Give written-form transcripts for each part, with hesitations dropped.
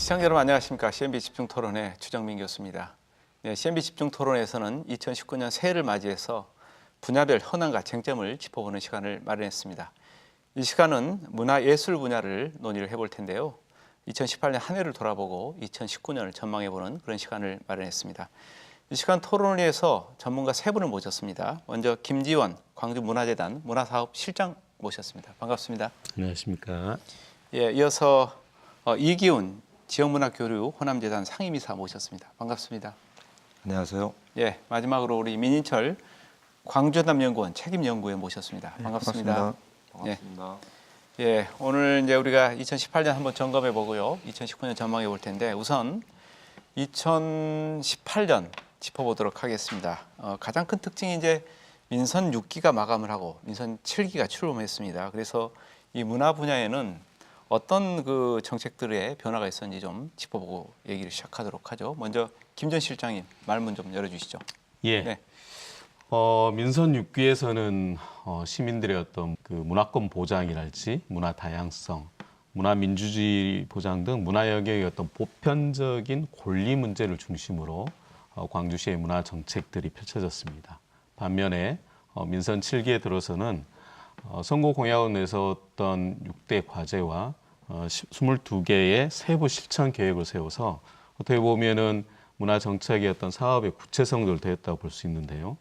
시청자 여러분 안녕하십니까. CNB 집중토론의 추정민 교수입니다. 네, CNB 집중토론에서는 2019년 새해를 맞이해서 분야별 현황과 쟁점을 짚어보는 시간을 마련했습니다. 이 시간은 문화예술 분야를 논의를 해볼 텐데요. 2018년 한 해를 돌아보고 2019년을 전망해보는 그런 시간을 마련했습니다. 이 시간 토론을 위해서 전문가 세 분을 모셨습니다. 먼저 김지원 광주문화재단 문화사업실장 모셨습니다. 반갑습니다. 안녕하십니까. 예, 이어서 이기훈 지역문화교류 호남재단 상임이사 모셨습니다. 반갑습니다. 안녕하세요. 예, 마지막으로 우리 민인철 광주담연구원 책임연구원 모셨습니다. 반갑습니다. 반갑습니다. 예, 오늘 이제 우리가 2018년 한번 점검해 보고요. 2019년 전망해 볼 텐데 우선 2018년 짚어보도록 하겠습니다. 가장 큰 특징이 이제 민선 6기가 마감을 하고 민선 7기가 출범했습니다. 그래서 이 문화 분야에는 어떤 그 정책들의 변화가 있었는지 좀 짚어보고 얘기를 시작하도록 하죠. 먼저 김 전 실장님 말문 좀 열어주시죠. 예. 네. 민선 6기에서는 시민들의 어떤 그 문화권 보장이랄지 문화 다양성, 문화 민주주의 보장 등 문화 영역의 어떤 보편적인 권리 문제를 중심으로 광주시의 문화 정책들이 펼쳐졌습니다. 반면에 민선 7기에 들어서는 선거 공약을 내세웠던 6대 과제와 22개의 세부 실천 계획을 세워서 어떻게 보면은 문화 정책의 어떤 사업의 구체성을 더했다고 볼 수 있는데요.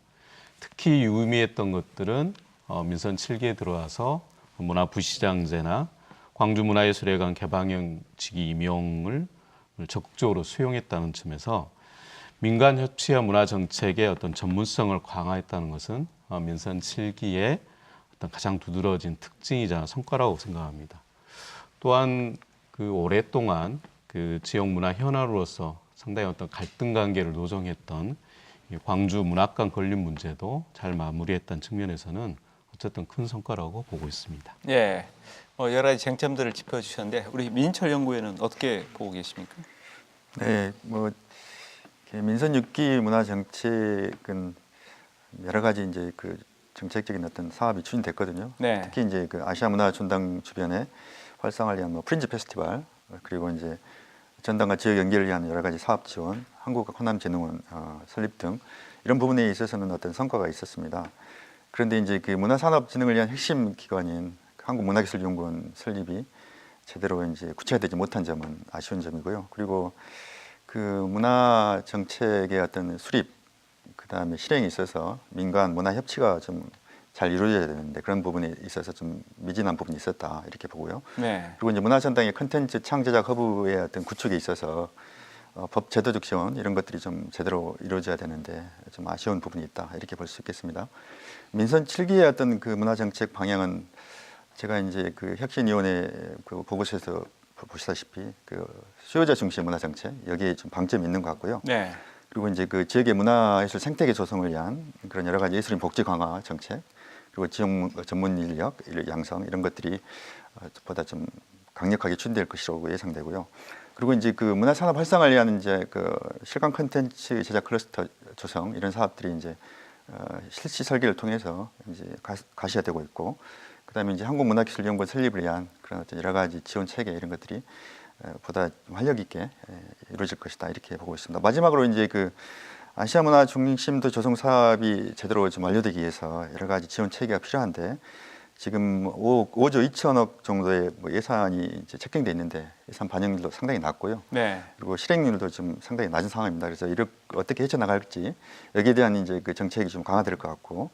특히 유의미했던 것들은 민선 7기에 들어와서 문화부시장제나 광주문화예술회관 개방형 직위 임용을 적극적으로 수용했다는 점에서 민간 협치와 문화 정책의 어떤 전문성을 강화했다는 것은 민선 7기의 어떤 가장 두드러진 특징이자 성과라고 생각합니다. 또한 그 오랫동안 그 지역 문화 현안으로서 상당히 어떤 갈등 관계를 노정했던 광주 문학관 건립 문제도 잘 마무리했다는 측면에서는 어쨌든 큰 성과라고 보고 있습니다. 예, 여러 가지 쟁점들을 짚어주셨는데 우리 민인철 연구위원은 어떻게 보고 계십니까? 네, 민선 6기 문화 정책은 여러 가지 이제 그 정책적인 어떤 사업이 추진됐거든요. 네. 특히 이제 그 아시아 문화 전당 주변에 활성화를 위한 프린지 페스티벌, 그리고 이제 전당과 지역 연계를 위한 여러 가지 사업 지원, 한국호남진흥원 설립 등 이런 부분에 있어서는 어떤 성과가 있었습니다. 그런데 이제 그 문화산업진흥을 위한 핵심 기관인 한국문화기술연구원 설립이 제대로 이제 구체화되지 못한 점은 아쉬운 점이고요. 그리고 그 문화 정책의 어떤 수립, 그다음에 실행에 있어서 민간 문화 협치가 좀 잘 이루어져야 되는데 그런 부분에 있어서 좀 미진한 부분이 있었다 이렇게 보고요. 네. 그리고 이제 문화전당의 컨텐츠 창제작 허브의 어떤 구축에 있어서 법 제도적 지원 이런 것들이 좀 제대로 이루어져야 되는데 좀 아쉬운 부분이 있다 이렇게 볼 수 있겠습니다. 민선 7기의 어떤 그 문화정책 방향은 제가 이제 그 혁신위원회 그 보고서에서 보시다시피 그 수요자 중심 문화정책 여기에 좀 방점이 있는 것 같고요. 네. 그리고 이제 그 지역의 문화예술 생태계 조성을 위한 그런 여러 가지 예술인 복지 강화 정책, 그리고 지역 전문 인력 양성 이런 것들이 보다 좀 강력하게 추진될 것이라고 예상되고요. 그리고 이제 그 문화산업 활성화를 위한 이제 그 실감 콘텐츠 제작 클러스터 조성 이런 사업들이 이제 실시 설계를 통해서 이제 가시화되고 있고, 그다음에 이제 한국문화기술연구원 설립을 위한 그런 어떤 여러 가지 지원 체계 이런 것들이 보다 활력 있게 이루어질 것이다 이렇게 보고 있습니다. 마지막으로 이제 그 아시아 문화 중심도 조성 사업이 제대로 좀 완료되기 위해서 여러 가지 지원 체계가 필요한데 지금 5조 2천억 정도의 예산이 이제 책정돼 있는데 예산 반영률도 상당히 낮고요. 네. 그리고 실행률도 좀 상당히 낮은 상황입니다. 그래서 이를 어떻게 헤쳐나갈지 여기에 대한 이제 그 정책이 좀 강화될 것 같고,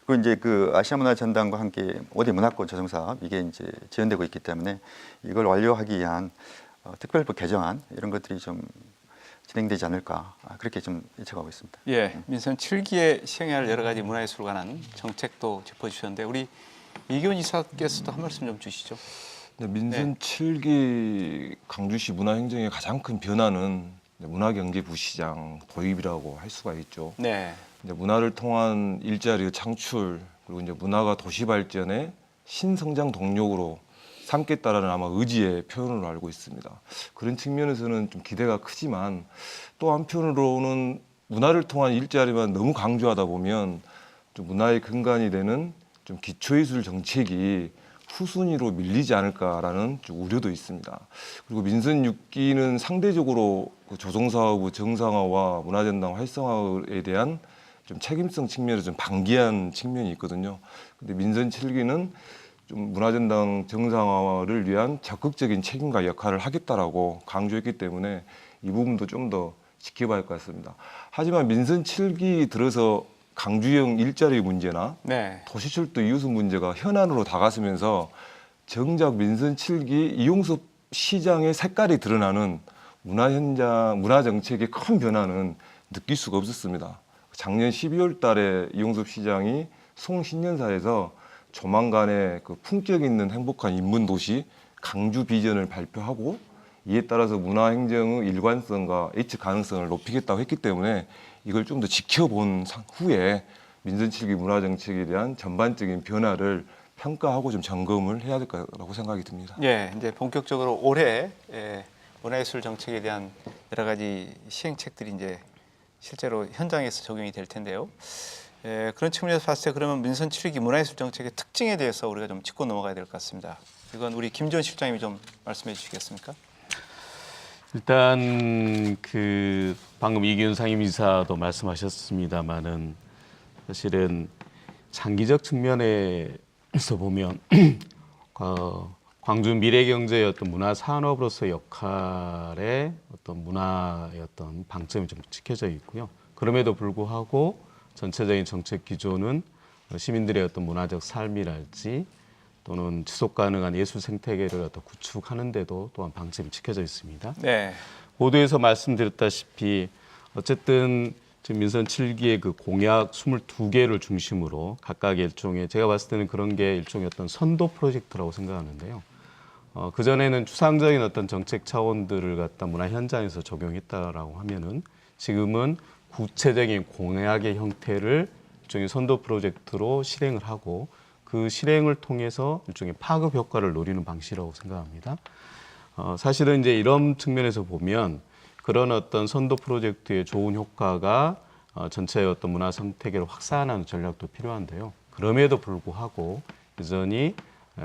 그리고 이제 그 아시아 문화 전당과 함께 5대 문화권 조성 사업 이게 이제 지연되고 있기 때문에 이걸 완료하기 위한 특별법 개정안 이런 것들이 좀 진행되지 않을까 그렇게 좀 예측하고 있습니다. 예, 민선 7기에 시행할 여러 가지 문화예술에 관한 정책도 짚어주셨는데 우리 이기훈 이사께서도 한 말씀 좀 주시죠. 네, 민선 7기 광주시 문화행정의 가장 큰 변화는 문화경제부시장 도입이라고 할 수가 있죠. 네. 이제 문화를 통한 일자리 창출, 그리고 이제 문화가 도시 발전의 신성장 동력으로 삼겠다라는 아마 의지의 표현으로 알고 있습니다. 그런 측면에서는 좀 기대가 크지만 또 한편으로는 문화를 통한 일자리만 너무 강조하다 보면 좀 문화의 근간이 되는 좀 기초예술 정책이 후순위로 밀리지 않을까라는 좀 우려도 있습니다. 그리고 민선 6기는 상대적으로 그 조성사업의 정상화와 문화전당 활성화에 대한 좀 책임성 측면에서 좀 방기한 측면이 있거든요. 근데 민선 7기는 좀 문화전당 정상화를 위한 적극적인 책임과 역할을 하겠다라고 강조했기 때문에 이 부분도 좀 더 지켜봐야 할 것 같습니다. 하지만 민선 7기 들어서 강주형 일자리 문제나 네. 도시철도 이웃 문제가 현안으로 다가서면서 정작 민선 7기 이용섭 시장의 색깔이 드러나는 문화 현장, 문화 정책의 큰 변화는 느낄 수가 없었습니다. 작년 12월 달에 이용섭 시장이 송신년사에서 조만간에 그 품격 있는 행복한 인문 도시 강주 비전을 발표하고 이에 따라서 문화행정의 일관성과 예측 가능성을 높이겠다고 했기 때문에 이걸 좀 더 지켜본 후에 민선 7기 문화정책에 대한 전반적인 변화를 평가하고 좀 점검을 해야 될 거라고 생각이 듭니다. 예, 이제 본격적으로 올해 문화예술 정책에 대한 여러 가지 시행책들이 이제 실제로 현장에서 적용이 될 텐데요. 그런 측면에서 봤을 때 그러면 민선 7기 문화예술 정책의 특징에 대해서 우리가 좀 짚고 넘어가야 될 것 같습니다. 이건 우리 김지원 실장님이 좀 말씀해 주시겠습니까? 일단 그 방금 이기훈 상임이사도 말씀하셨습니다마는 사실은 장기적 측면에서 보면 광주 미래경제의 어떤 문화 산업으로서 역할의 어떤 문화의 어떤 방점이 좀 찍혀져 있고요. 그럼에도 불구하고 전체적인 정책 기조는 시민들의 어떤 문화적 삶이랄지 또는 지속 가능한 예술 생태계를 어떤 구축하는 데도 또한 방점이 찍혀져 있습니다. 네. 보도에서 말씀드렸다시피 어쨌든 지금 민선 7기의 그 공약 22개를 중심으로 각각의 일종의 제가 봤을 때는 그런 게 일종의 어떤 선도 프로젝트라고 생각하는데요. 그전에는 추상적인 어떤 정책 차원들을 갖다 문화 현장에서 적용했다라고 하면은 지금은 구체적인 공약의 형태를 일종의 선도 프로젝트로 실행을 하고 그 실행을 통해서 일종의 파급 효과를 노리는 방식이라고 생각합니다. 사실은 이제 이런 측면에서 보면 그런 어떤 선도 프로젝트의 좋은 효과가 전체의 어떤 문화 생태계를 확산하는 전략도 필요한데요. 그럼에도 불구하고 여전히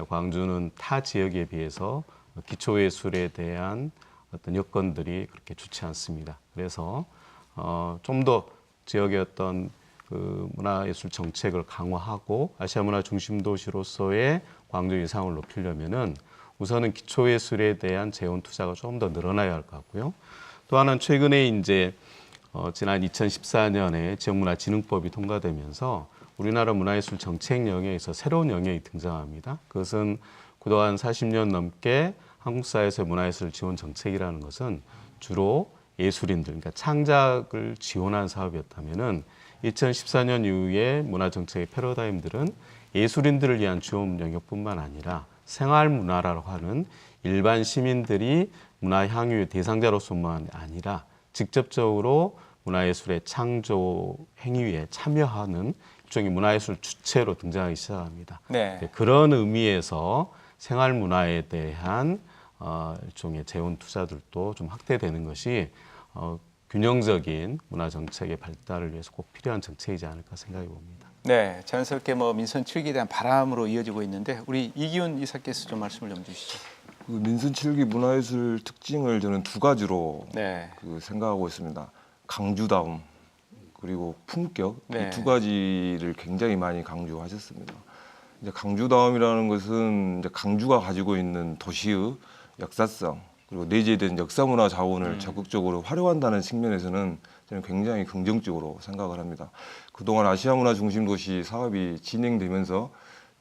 광주는 타 지역에 비해서 기초예술에 대한 어떤 여건들이 그렇게 좋지 않습니다. 그래서 좀 더 지역의 어떤 그 문화예술 정책을 강화하고 아시아 문화 중심 도시로서의 광주 위상을 높이려면은 우선은 기초예술에 대한 재원 투자가 조금 더 늘어나야 할 것 같고요. 또 하나는 최근에 이제 지난 2014년에 지역문화진흥법이 통과되면서 우리나라 문화예술 정책 영역에서 새로운 영역이 등장합니다. 그것은 그동안 40년 넘게 한국 사회에서 문화예술 지원 정책이라는 것은 주로 예술인들, 그러니까 창작을 지원한 사업이었다면은 2014년 이후에 문화정책의 패러다임들은 예술인들을 위한 지원 영역뿐만 아니라 생활문화라고 하는 일반 시민들이 문화 향유의 대상자로서만 아니라 직접적으로 문화예술의 창조 행위에 참여하는 일종의 문화예술 주체로 등장하기 시작합니다. 네. 그런 의미에서 생활문화에 대한 일종의 재원 투자들도 좀 확대되는 것이 균형적인 문화 정책의 발달을 위해서 꼭 필요한 정책이지 않을까 생각해 봅니다. 네, 자연스럽게 뭐 민선 7기에 대한 바람으로 이어지고 있는데 우리 이기훈 이사께서 좀 말씀을 좀 주시죠. 그 민선 7기 문화예술 특징을 저는 두 가지로 네. 그 생각하고 있습니다. 강주다움 그리고 품격 네. 이 두 가지를 굉장히 많이 강조하셨습니다. 이제 강주다움이라는 것은 이제 강주가 가지고 있는 도시의 역사성 그리고 내재된 역사문화 자원을 적극적으로 활용한다는 측면에서는 저는 굉장히 긍정적으로 생각을 합니다. 그동안 아시아문화 중심도시 사업이 진행되면서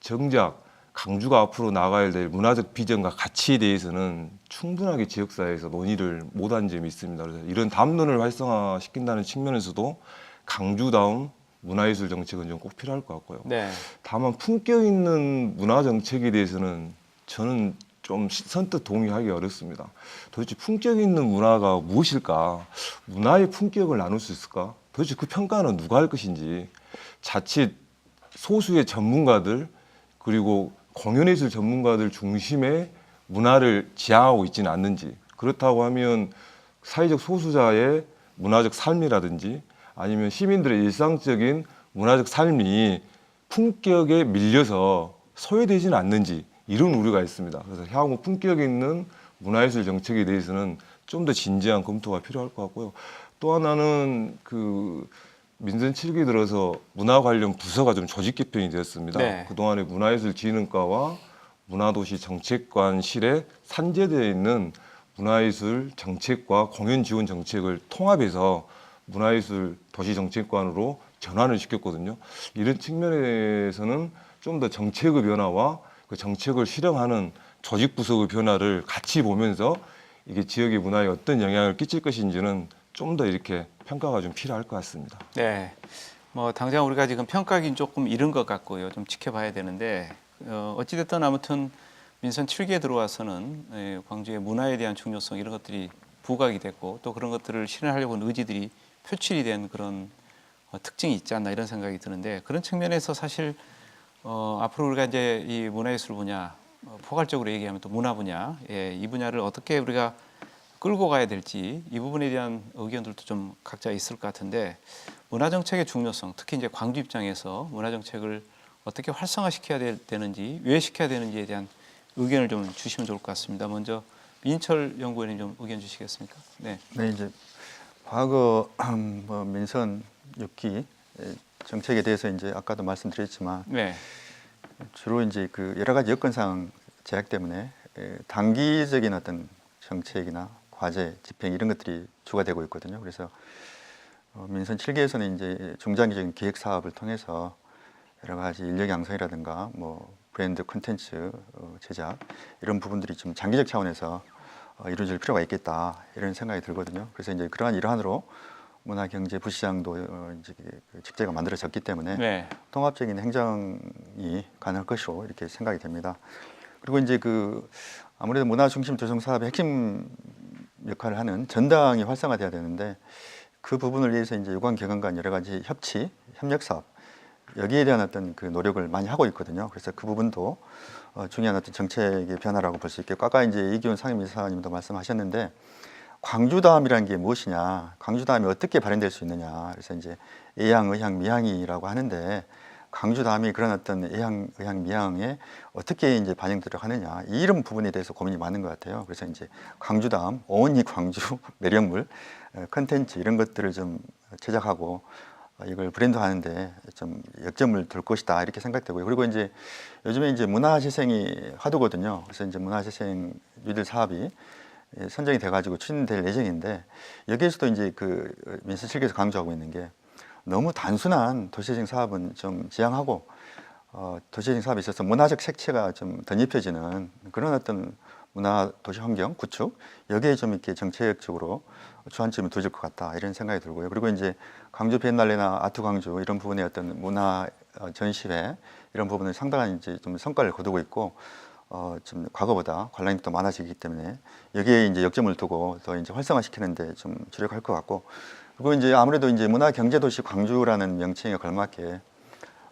정작 강주가 앞으로 나가야 될 문화적 비전과 가치에 대해서는 충분하게 지역사회에서 논의를 못한 점이 있습니다. 그래서 이런 담론을 활성화시킨다는 측면에서도 강주다운 문화예술 정책은 좀 꼭 필요할 것 같고요. 네. 다만 품격 있는 문화 정책에 대해서는 저는 좀 선뜻 동의하기 어렵습니다. 도대체 품격 있는 문화가 무엇일까? 문화의 품격을 나눌 수 있을까? 도대체 그 평가는 누가 할 것인지 자칫 소수의 전문가들 그리고 공연예술 전문가들 중심의 문화를 지향하고 있지는 않는지 그렇다고 하면 사회적 소수자의 문화적 삶이라든지 아니면 시민들의 일상적인 문화적 삶이 품격에 밀려서 소외되지는 않는지 이런 우려가 있습니다. 그래서 향후 품격 있는 문화예술 정책에 대해서는 좀 더 진지한 검토가 필요할 것 같고요. 또 하나는 그 민선 7기 들어서 문화 관련 부서가 좀 조직 개편이 되었습니다. 네. 그동안에 문화예술진흥과와 문화도시정책관실에 산재되어 있는 문화예술 정책과 공연 지원 정책을 통합해서 문화예술 도시정책관으로 전환을 시켰거든요. 이런 측면에서는 좀 더 정책의 변화와 그 정책을 실행하는 조직 부서의 변화를 같이 보면서 이게 지역의 문화에 어떤 영향을 끼칠 것인지는 좀 더 이렇게 평가가 좀 필요할 것 같습니다. 네. 뭐 당장 우리가 지금 평가하기는 조금 이른 것 같고요. 좀 지켜봐야 되는데 어찌됐든 아무튼 민선 7기에 들어와서는 광주의 문화에 대한 중요성 이런 것들이 부각이 됐고 또 그런 것들을 실현하려고 하는 의지들이 표출이 된 그런 특징이 있지 않나 이런 생각이 드는데 그런 측면에서 사실 앞으로 우리가 이제 이 문화예술 분야 포괄적으로 얘기하면 또 문화 분야 이 분야를 어떻게 우리가 끌고 가야 될지 이 부분에 대한 의견들도 좀 각자 있을 것 같은데 문화 정책의 중요성 특히 이제 광주 입장에서 문화 정책을 어떻게 활성화시켜야 되는지 왜 시켜야 되는지에 대한 의견을 좀 주시면 좋을 것 같습니다. 먼저 민철 연구원님 좀 의견 주시겠습니까? 네. 네, 이제 과거 뭐 민선 6기 정책에 대해서 이제 아까도 말씀드렸지만 네. 주로 이제 그 여러 가지 여건상 제약 때문에 단기적인 어떤 정책이나 과제, 집행 이런 것들이 주가 되고 있거든요. 그래서 민선 7기에서는 이제 중장기적인 기획 사업을 통해서 여러 가지 인력 양성이라든가 뭐 브랜드 콘텐츠 제작 이런 부분들이 좀 장기적 차원에서 이루어질 필요가 있겠다 이런 생각이 들거든요. 그래서 이제 그러한 일환으로 문화경제부시장도 이제 그 직제가 만들어졌기 때문에 네. 통합적인 행정이 가능할 것으로 이렇게 생각이 됩니다. 그리고 이제 그 아무래도 문화 중심 조성 사업의 핵심 역할을 하는 전당이 활성화돼야 되는데 그 부분을 위해서 이제 유관기관 간 여러 가지 협치, 협력 사업 여기에 대한 어떤 그 노력을 많이 하고 있거든요. 그래서 그 부분도 중요한 어떤 정책의 변화라고 볼 수 있겠고 아까 이제 이기훈 상임이사님도 말씀하셨는데 광주다음이라는 게 무엇이냐, 광주다음이 어떻게 발현될 수 있느냐. 그래서 이제 예향, 의향, 미향이라고 하는데 광주다음이 그런 어떤 예향, 의향, 미향에 어떻게 이제 반영되도록 하느냐 이런 부분에 대해서 고민이 많은 것 같아요. 그래서 이제 광주다음, 온리 광주 매력물 컨텐츠 이런 것들을 좀 제작하고 이걸 브랜드화하는데 좀 역점을 둘 것이다 이렇게 생각되고요. 그리고 이제 요즘에 이제 문화재생이 화두거든요. 그래서 이제 문화재생 뉴딜 사업이 선정이 돼가지고 추진될 예정인데 여기에서도 이제 그 민선 7기에서 강조하고 있는 게 너무 단순한 도시재생 사업은 좀 지양하고 도시재생 사업에 있어서 문화적 색채가 좀 덧입혀지는 그런 어떤 문화 도시 환경 구축 여기에 좀 이렇게 정책적으로 주안점이 두어질 것 같다 이런 생각이 들고요. 그리고 이제 광주 비엔날레나 아트 광주 이런 부분의 어떤 문화 전시회 이런 부분을 상당한 이제 좀 성과를 거두고 있고 좀 과거보다 관람객도 많아지기 때문에 여기에 이제 역점을 두고 더 이제 활성화시키는데 좀 주력할 것 같고 그리고 이제 아무래도 이제 문화 경제 도시 광주라는 명칭에 걸맞게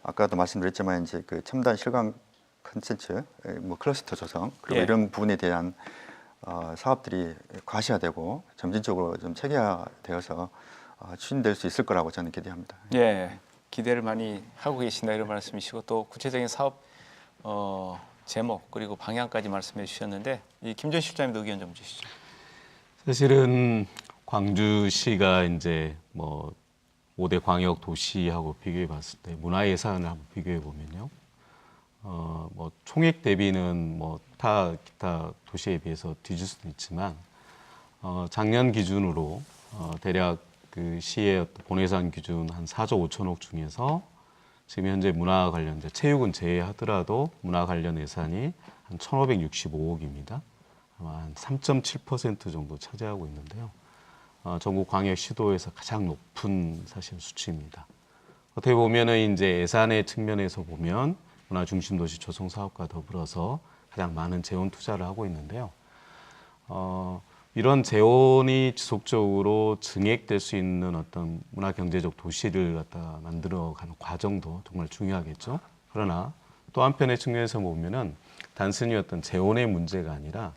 아까도 말씀드렸지만 이제 그 첨단 실감 콘텐츠 뭐 클러스터 조성 그리고 이런 부분에 대한 사업들이 과시화되고 점진적으로 좀 체계화되어서 추진될 수 있을 거라고 저는 기대합니다. 예, 기대를 많이 하고 계신다 이런 말씀이시고 또 구체적인 사업 제목 그리고 방향까지 말씀해 주셨는데 이 김전 실장님도 의견 좀 주시죠. 사실은 광주시가 이제 뭐 5대 광역 도시하고 비교해 봤을 때 문화 예산을 한번 비교해 보면요. 뭐 총액 대비는 뭐 기타 도시에 비해서 뒤질 수도 있지만 작년 기준으로 대략 그 시의 본예산 기준 한 4조 5천억 중에서 지금 현재 문화 관련 체육은 제외하더라도 문화 관련 예산이 한 1,565억입니다. 아마 한 3.7% 정도 차지하고 있는데요. 전국 광역 시도에서 가장 높은 사실 수치입니다. 어떻게 보면은 이제 예산의 측면에서 보면 문화 중심 도시 조성 사업과 더불어서 가장 많은 재원 투자를 하고 있는데요. 이런 재원이 지속적으로 증액될 수 있는 어떤 문화 경제적 도시를 갖다 만들어가는 과정도 정말 중요하겠죠. 그러나 또 한편의 측면에서 보면은 단순히 어떤 재원의 문제가 아니라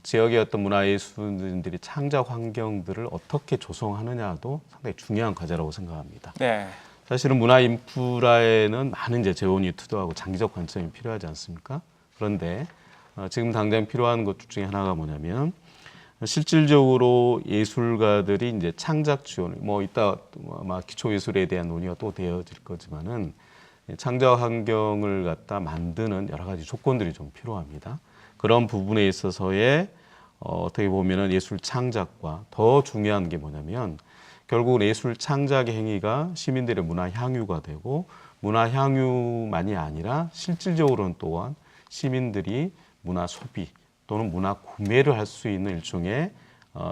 지역의 어떤 문화예술인들이 창작 환경들을 어떻게 조성하느냐도 상당히 중요한 과제라고 생각합니다. 네. 사실은 문화 인프라에는 많은 이제 재원이 투자하고 장기적 관점이 필요하지 않습니까? 그런데 지금 당장 필요한 것 중에 하나가 뭐냐면 실질적으로 예술가들이 이제 창작 지원, 뭐 이따 아마 기초 예술에 대한 논의가 또 되어질 거지만은 창작 환경을 갖다 만드는 여러 가지 조건들이 좀 필요합니다. 그런 부분에 있어서의 어떻게 보면은 예술 창작과 더 중요한 게 뭐냐면 결국은 예술 창작의 행위가 시민들의 문화 향유가 되고 문화 향유만이 아니라 실질적으로는 또한 시민들이 문화 소비 또는 문화 구매를 할 수 있는 일종의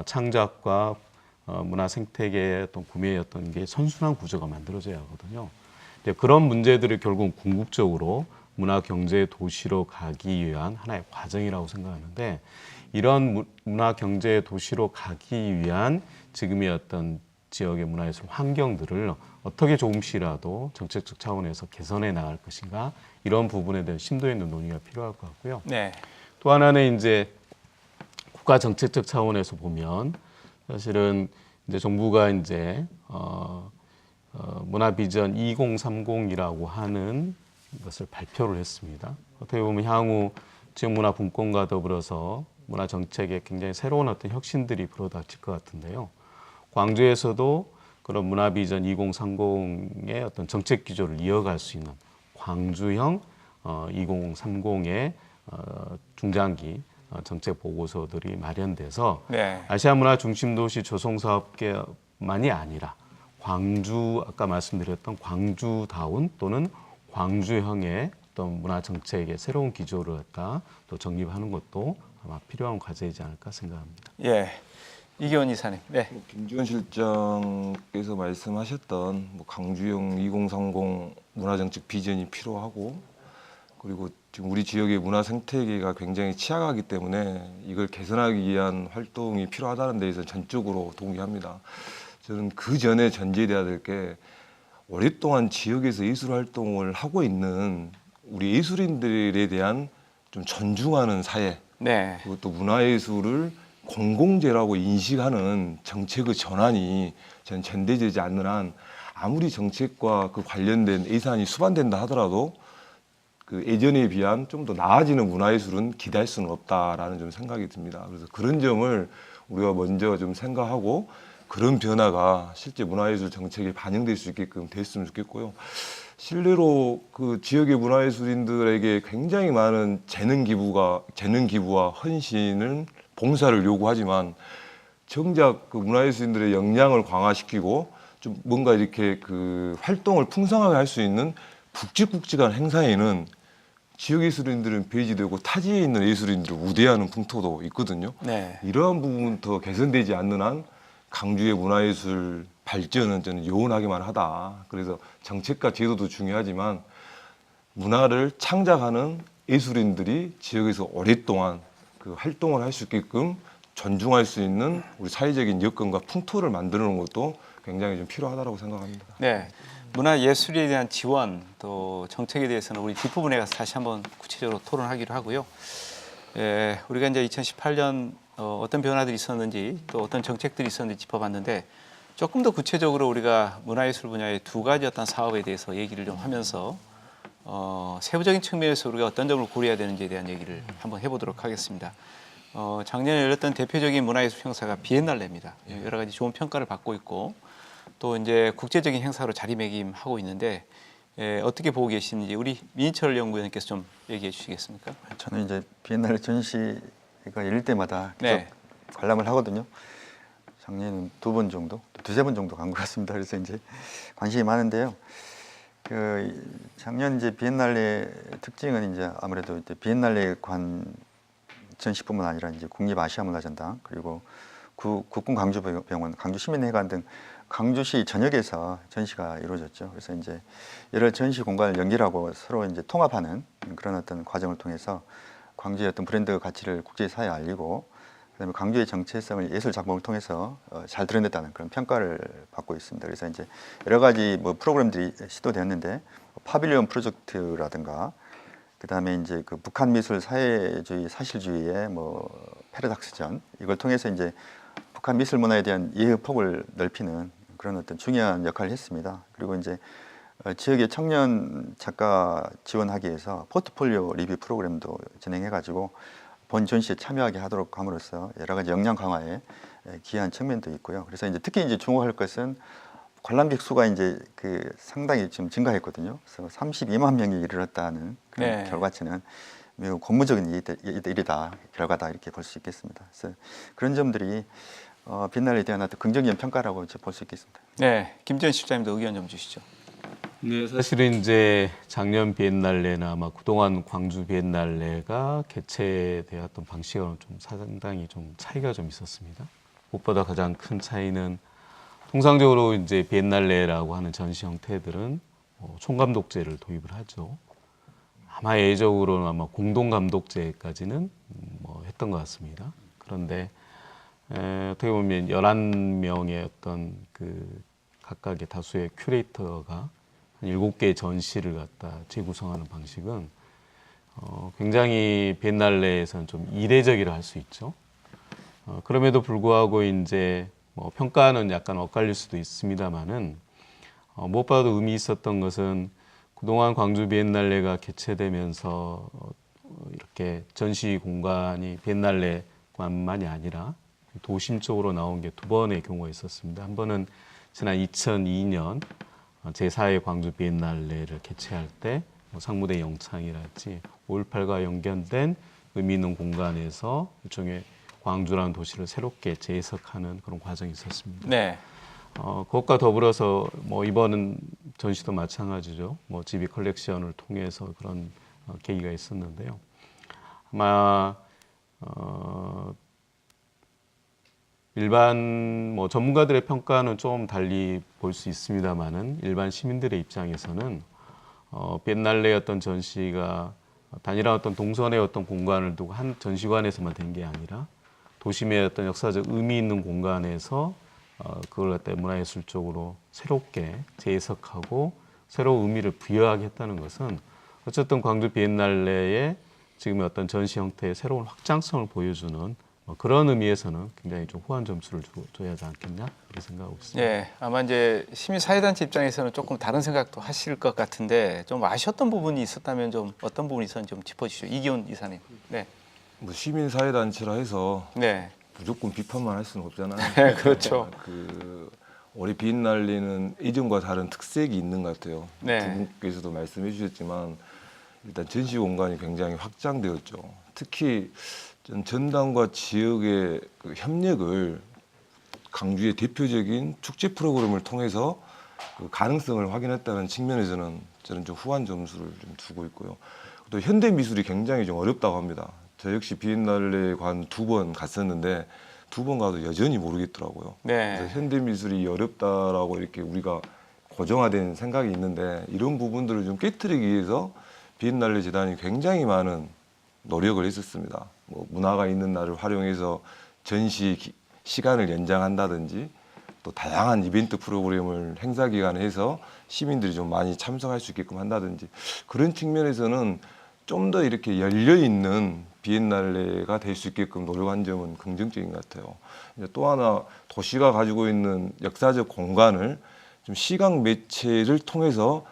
창작과 문화 생태계의 어떤 구매의 어떤 게 선순환 구조가 만들어져야 하거든요. 그런 문제들을 결국 궁극적으로 문화 경제 도시로 가기 위한 하나의 과정이라고 생각하는데 이런 문화 경제 도시로 가기 위한 지금의 어떤 지역의 문화예술 환경들을 어떻게 조금씩이라도 정책적 차원에서 개선해 나갈 것인가 이런 부분에 대한 심도 있는 논의가 필요할 것 같고요. 네. 또 하나는 이제 국가 정책적 차원에서 보면 사실은 이제 정부가 이제 문화 비전 2030이라고 하는 것을 발표를 했습니다. 어떻게 보면 향후 지역 문화 분권과 더불어서 문화 정책에 굉장히 새로운 어떤 혁신들이 불어닥칠 것 같은데요. 광주에서도 그런 문화 비전 2030의 어떤 정책 기조를 이어갈 수 있는 광주형 2030의 중장기 정책 보고서들이 마련돼서 네. 아시아 문화 중심 도시 조성 사업계만이 아니라 광주 아까 말씀드렸던 광주다운 또는 광주형의 어떤 문화 정책의 새로운 기조를 갖다 또 정립하는 것도 아마 필요한 과제이지 않을까 생각합니다. 예. 이기원 이사님. 네. 김지원 실장께서 말씀하셨던 광주형 2030 문화정책 비전이 필요하고 그리고 지금 우리 지역의 문화 생태계가 굉장히 취약하기 때문에 이걸 개선하기 위한 활동이 필요하다는 데에서 전적으로 동의합니다. 저는 그 전에 전제돼야 될 게 오랫동안 지역에서 예술 활동을 하고 있는 우리 예술인들에 대한 좀 존중하는 사회 네. 그리고 또 문화예술을 공공재라고 인식하는 정책의 전환이 전 전대되지 않는 한 아무리 정책과 그 관련된 예산이 수반된다 하더라도 그 예전에 비한 좀 더 나아지는 문화예술은 기대할 수는 없다라는 좀 생각이 듭니다. 그래서 그런 점을 우리가 먼저 좀 생각하고 그런 변화가 실제 문화예술 정책에 반영될 수 있게끔 됐으면 좋겠고요. 실례로 그 지역의 문화예술인들에게 굉장히 많은 재능 기부와 헌신을 봉사를 요구하지만 정작 그 문화예술인들의 역량을 강화시키고 좀 뭔가 이렇게 그 활동을 풍성하게 할 수 있는 굵직굵직한 행사에는 지역 예술인들은 배제되고 타지에 있는 예술인들을 우대하는 풍토도 있거든요. 네. 이러한 부분부터 개선되지 않는 한 강주의 문화예술 발전은 저는 요원하기만 하다. 그래서 정책과 제도도 중요하지만 문화를 창작하는 예술인들이 지역에서 오랫동안 그 활동을 할 수 있게끔 존중할 수 있는 우리 사회적인 여건과 풍토를 만드는 것도 굉장히 좀 필요하다고 생각합니다. 네. 문화예술에 대한 지원 또 정책에 대해서는 우리 뒷부분에 가서 다시 한번 구체적으로 토론하기로 하고요. 예, 우리가 이제 2018년 어떤 변화들이 있었는지 또 어떤 정책들이 있었는지 짚어봤는데 조금 더 구체적으로 우리가 문화예술 분야의 두 가지 어떤 사업에 대해서 얘기를 좀 하면서 세부적인 측면에서 우리가 어떤 점을 고려해야 되는지에 대한 얘기를 한번 해보도록 하겠습니다. 작년에 열렸던 대표적인 문화예술 행사가 비엔날레입니다. 여러 가지 좋은 평가를 받고 있고 또 이제 국제적인 행사로 자리매김하고 있는데 어떻게 보고 계시는지 우리 민희철 연구위원께서 좀 얘기해 주시겠습니까? 저는 이제 비엔날레 전시가 열릴 때마다 계속 네. 관람을 하거든요. 작년에는 2번 정도, 두세 번 정도 간 것 같습니다. 그래서 이제 관심이 많은데요. 그 작년 이제 비엔날레 특징은 이제 아무래도 이제 비엔날레 관 전시뿐만 아니라 이제 국립 아시아문화전당 그리고 국군 강주병원, 강주시민회관 등 강주시 전역에서 전시가 이루어졌죠. 그래서 이제 여러 전시 공간을 연결하고 서로 이제 통합하는 그런 어떤 과정을 통해서 광주의 어떤 브랜드 가치를 국제사회에 알리고 그다음에 광주의 정체성을 예술 작품을 통해서 잘 드러냈다는 그런 평가를 받고 있습니다. 그래서 이제 여러 가지 뭐 프로그램들이 시도되었는데 파빌리온 프로젝트라든가 그다음에 이제 그 북한 미술 사회주의 사실주의의 뭐 패러닥스전 이걸 통해서 이제 북한 미술 문화에 대한 이해 폭을 넓히는 그런 어떤 중요한 역할을 했습니다. 그리고 이제 지역의 청년 작가 지원하기 위해서 포트폴리오 리뷰 프로그램도 진행해가지고 본 전시에 참여하게 하도록 함으로써 여러 가지 역량 강화에 기여한 측면도 있고요. 그래서 이제 특히 이제 주목할 것은 관람객 수가 이제 그 상당히 지금 증가했거든요. 그래서 32만 명이 이르렀다는 그런 네. 결과치는 매우 고무적인 일이다, 결과다 이렇게 볼 수 있겠습니다. 그래서 그런 점들이 빛날에 대한 어떤 긍정적인 평가라고 볼 수 있겠습니다. 네, 김지현 실장님도 의견 좀 주시죠. 네, 사실은 이제 작년 비엔날레나 아마 그동안 광주 비엔날레가 개최되었던 방식은 좀 상당히 좀 차이가 좀 있었습니다. 무엇보다 가장 큰 차이는 통상적으로 이제 비엔날레라고 하는 전시 형태들은 총감독제를 도입을 하죠. 아마 예적으로는 아마 공동감독제까지는 했던 것 같습니다. 그런데 어떻게 보면 11명의 어떤 그 각각의 다수의 큐레이터가 한 7개의 전시를 갖다 재구성하는 방식은 굉장히 비엔날레에서는 좀 이례적이라 할 수 있죠. 그럼에도 불구하고 이제 평가는 약간 엇갈릴 수도 있습니다만은 무엇보다도 의미 있었던 것은 그동안 광주 비엔날레가 개최되면서 이렇게 전시 공간이 비엔날레만이 아니라 도심 쪽으로 나온 게 2번의 경우가 있었습니다. 한 번은 지난 2002년 제4회 광주 비엔날레를 개최할 때 상무대 영창이랄지 5.18과 연결된 의미 있는 공간에서 일종의 광주라는 도시를 새롭게 재해석하는 그런 과정이 있었습니다. 네. 그것과 더불어서 이번 전시도 마찬가지죠. GB 컬렉션을 통해서 그런 계기가 있었는데요. 아마 일반 전문가들의 평가는 좀 달리 볼 수 있습니다만은 일반 시민들의 입장에서는 비엔날레 어떤 전시가 단일한 어떤 동선의 어떤 공간을 두고 한 전시관에서만 된 게 아니라 도심의 어떤 역사적 의미 있는 공간에서 그걸 갖다 문화예술적으로 새롭게 재해석하고 새로운 의미를 부여하게 했다는 것은 어쨌든 광주 비엔날레의 지금의 어떤 전시 형태의 새로운 확장성을 보여주는 그런 의미에서는 굉장히 좀 후한 점수를 줘야 하지 않겠냐 이렇게 생각하고 있습니다. 네, 아마 이제 시민사회단체 입장에서는 조금 다른 생각도 하실 것 같은데 좀 아쉬웠던 부분이 있었다면 좀 어떤 부분이 있었는지 좀 짚어주시죠. 이기훈 이사님. 네. 시민사회단체라 해서 네. 무조건 비판만 할 수는 없잖아요. 네, 그렇죠. 올해 비엔날레는 이전과 다른 특색이 있는 것 같아요. 네. 두 분께서도 말씀해 주셨지만 일단 전시 공간이 굉장히 확장되었죠. 특히 전당과 지역의 그 협력을 광주의 대표적인 축제 프로그램을 통해서 그 가능성을 확인했다는 측면에서는 저는 좀 후한 점수를 좀 두고 있고요. 또 현대 미술이 굉장히 좀 어렵다고 합니다. 저 역시 비엔날레 관 2번 갔었는데 2번 가도 여전히 모르겠더라고요. 네. 그래서 현대 미술이 어렵다라고 이렇게 우리가 고정화된 생각이 있는데 이런 부분들을 좀 깨트리기 위해서 비엔날레 재단이 굉장히 많은 노력을 했었습니다. 문화가 있는 날을 활용해서 전시 시간을 연장한다든지 또 다양한 이벤트 프로그램을 행사 기간에 해서 시민들이 좀 많이 참석할 수 있게끔 한다든지 그런 측면에서는 좀 더 이렇게 열려 있는 비엔날레가 될 수 있게끔 노력한 점은 긍정적인 것 같아요. 이제 또 하나 도시가 가지고 있는 역사적 공간을 좀 시각 매체를 통해서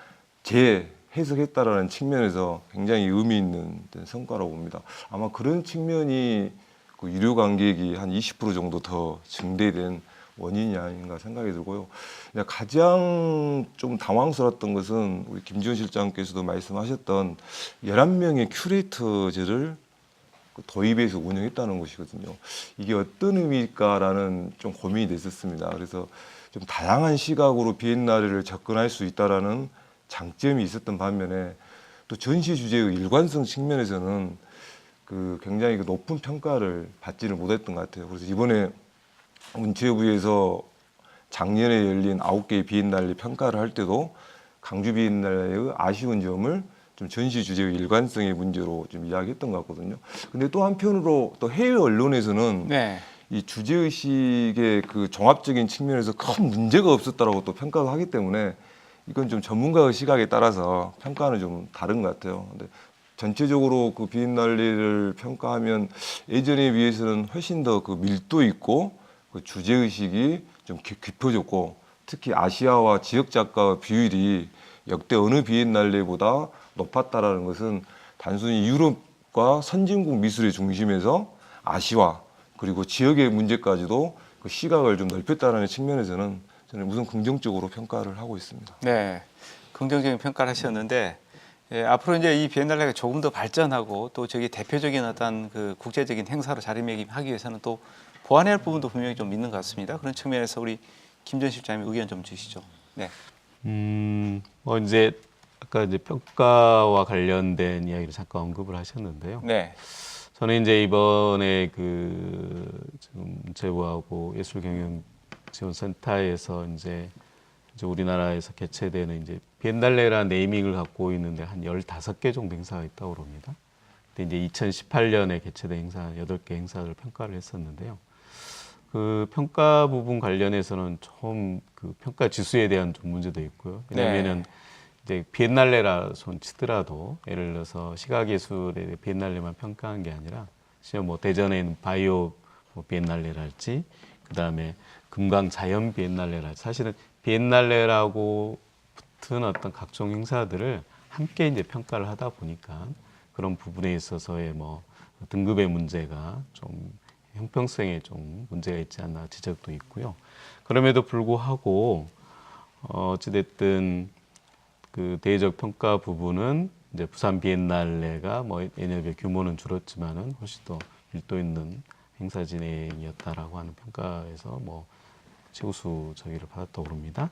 재해석했다라는 측면에서 굉장히 의미 있는 성과라고 봅니다. 아마 그런 측면이 그 유료 관객이 한 20% 정도 더 증대된 원인이 아닌가 생각이 들고요. 가장 좀 당황스러웠던 것은 우리 김지훈 실장께서도 말씀하셨던 11명의 큐레이터제를 도입해서 운영했다는 것이거든요. 이게 어떤 의미일까라는 좀 고민이 됐었습니다. 그래서 좀 다양한 시각으로 비엔날레를 접근할 수 있다라는 장점이 있었던 반면에 또 전시 주제의 일관성 측면에서는 그 굉장히 그 높은 평가를 받지를 못했던 것 같아요. 그래서 이번에 문체부에서 작년에 열린 9개의 비엔날레 평가를 할 때도 광주 비엔날레의 아쉬운 점을 좀 전시 주제의 일관성의 문제로 좀 이야기했던 것 같거든요. 근데 또 한편으로 또 해외 언론에서는 네. 이 주제의식의 그 종합적인 측면에서 큰 문제가 없었다라고 또 평가를 하기 때문에 이건 좀 전문가의 시각에 따라서 평가는 좀 다른 것 같아요. 근데 전체적으로 그 비엔날레를 평가하면 예전에 비해서는 훨씬 더 그 밀도 있고 그 주제의식이 좀 깊어졌고 특히 아시아와 지역 작가 비율이 역대 어느 비엔날레보다 높았다라는 것은 단순히 유럽과 선진국 미술의 중심에서 아시아 그리고 지역의 문제까지도 그 시각을 좀 넓혔다는 측면에서는 저는 우선 긍정적으로 평가를 하고 있습니다. 네, 긍정적인 평가를 하셨는데 예, 앞으로 이제 이 비엔날레가 조금 더 발전하고 또 저기 대표적인 어떤 그 국제적인 행사로 자리매김하기 위해서는 또 보완해야 할 부분도 분명히 좀 있는 것 같습니다. 그런 측면에서 우리 김 전 실장님 의견 좀 주시죠. 네. 뭐 이제 아까 이제 평가와 관련된 이야기를 잠깐 언급을 하셨는데요. 네. 저는 이제 이번에 그 지금 문체부하고 예술경영지원센터에서 이제 우리나라에서 개최되는 이제 비엔날레라는 네이밍을 갖고 있는데 한 15개 정도 행사가 있다고 그럽니다. 근데 이제 2018년에 개최된 행사 8개 행사를 평가를 했었는데요. 그 평가 부분 관련해서는 좀 그 평가 지수에 대한 좀 문제도 있고요. 왜냐면은 이제 비엔날레라 손 치더라도 예를 들어서 시각예술의 비엔날레만 평가한 게 아니라 심지어 뭐 대전에 있는 바이오 뭐 비엔날레랄지 그다음에 금강 자연 비엔날레랄지 사실은 비엔날레라고 붙은 어떤 각종 행사들을 함께 이제 평가를 하다 보니까 그런 부분에 있어서의 뭐 등급의 문제가 좀 형평성에 좀 문제가 있지 않나 지적도 있고요. 그럼에도 불구하고 어찌됐든 그 대외적 평가 부분은 이제 부산 비엔날레가 뭐 예년에 비해 규모는 줄었지만은 훨씬 더 밀도 있는 행사 진행이었다라고 하는 평가에서 뭐 최우수 저기를 받았다고 그럽니다.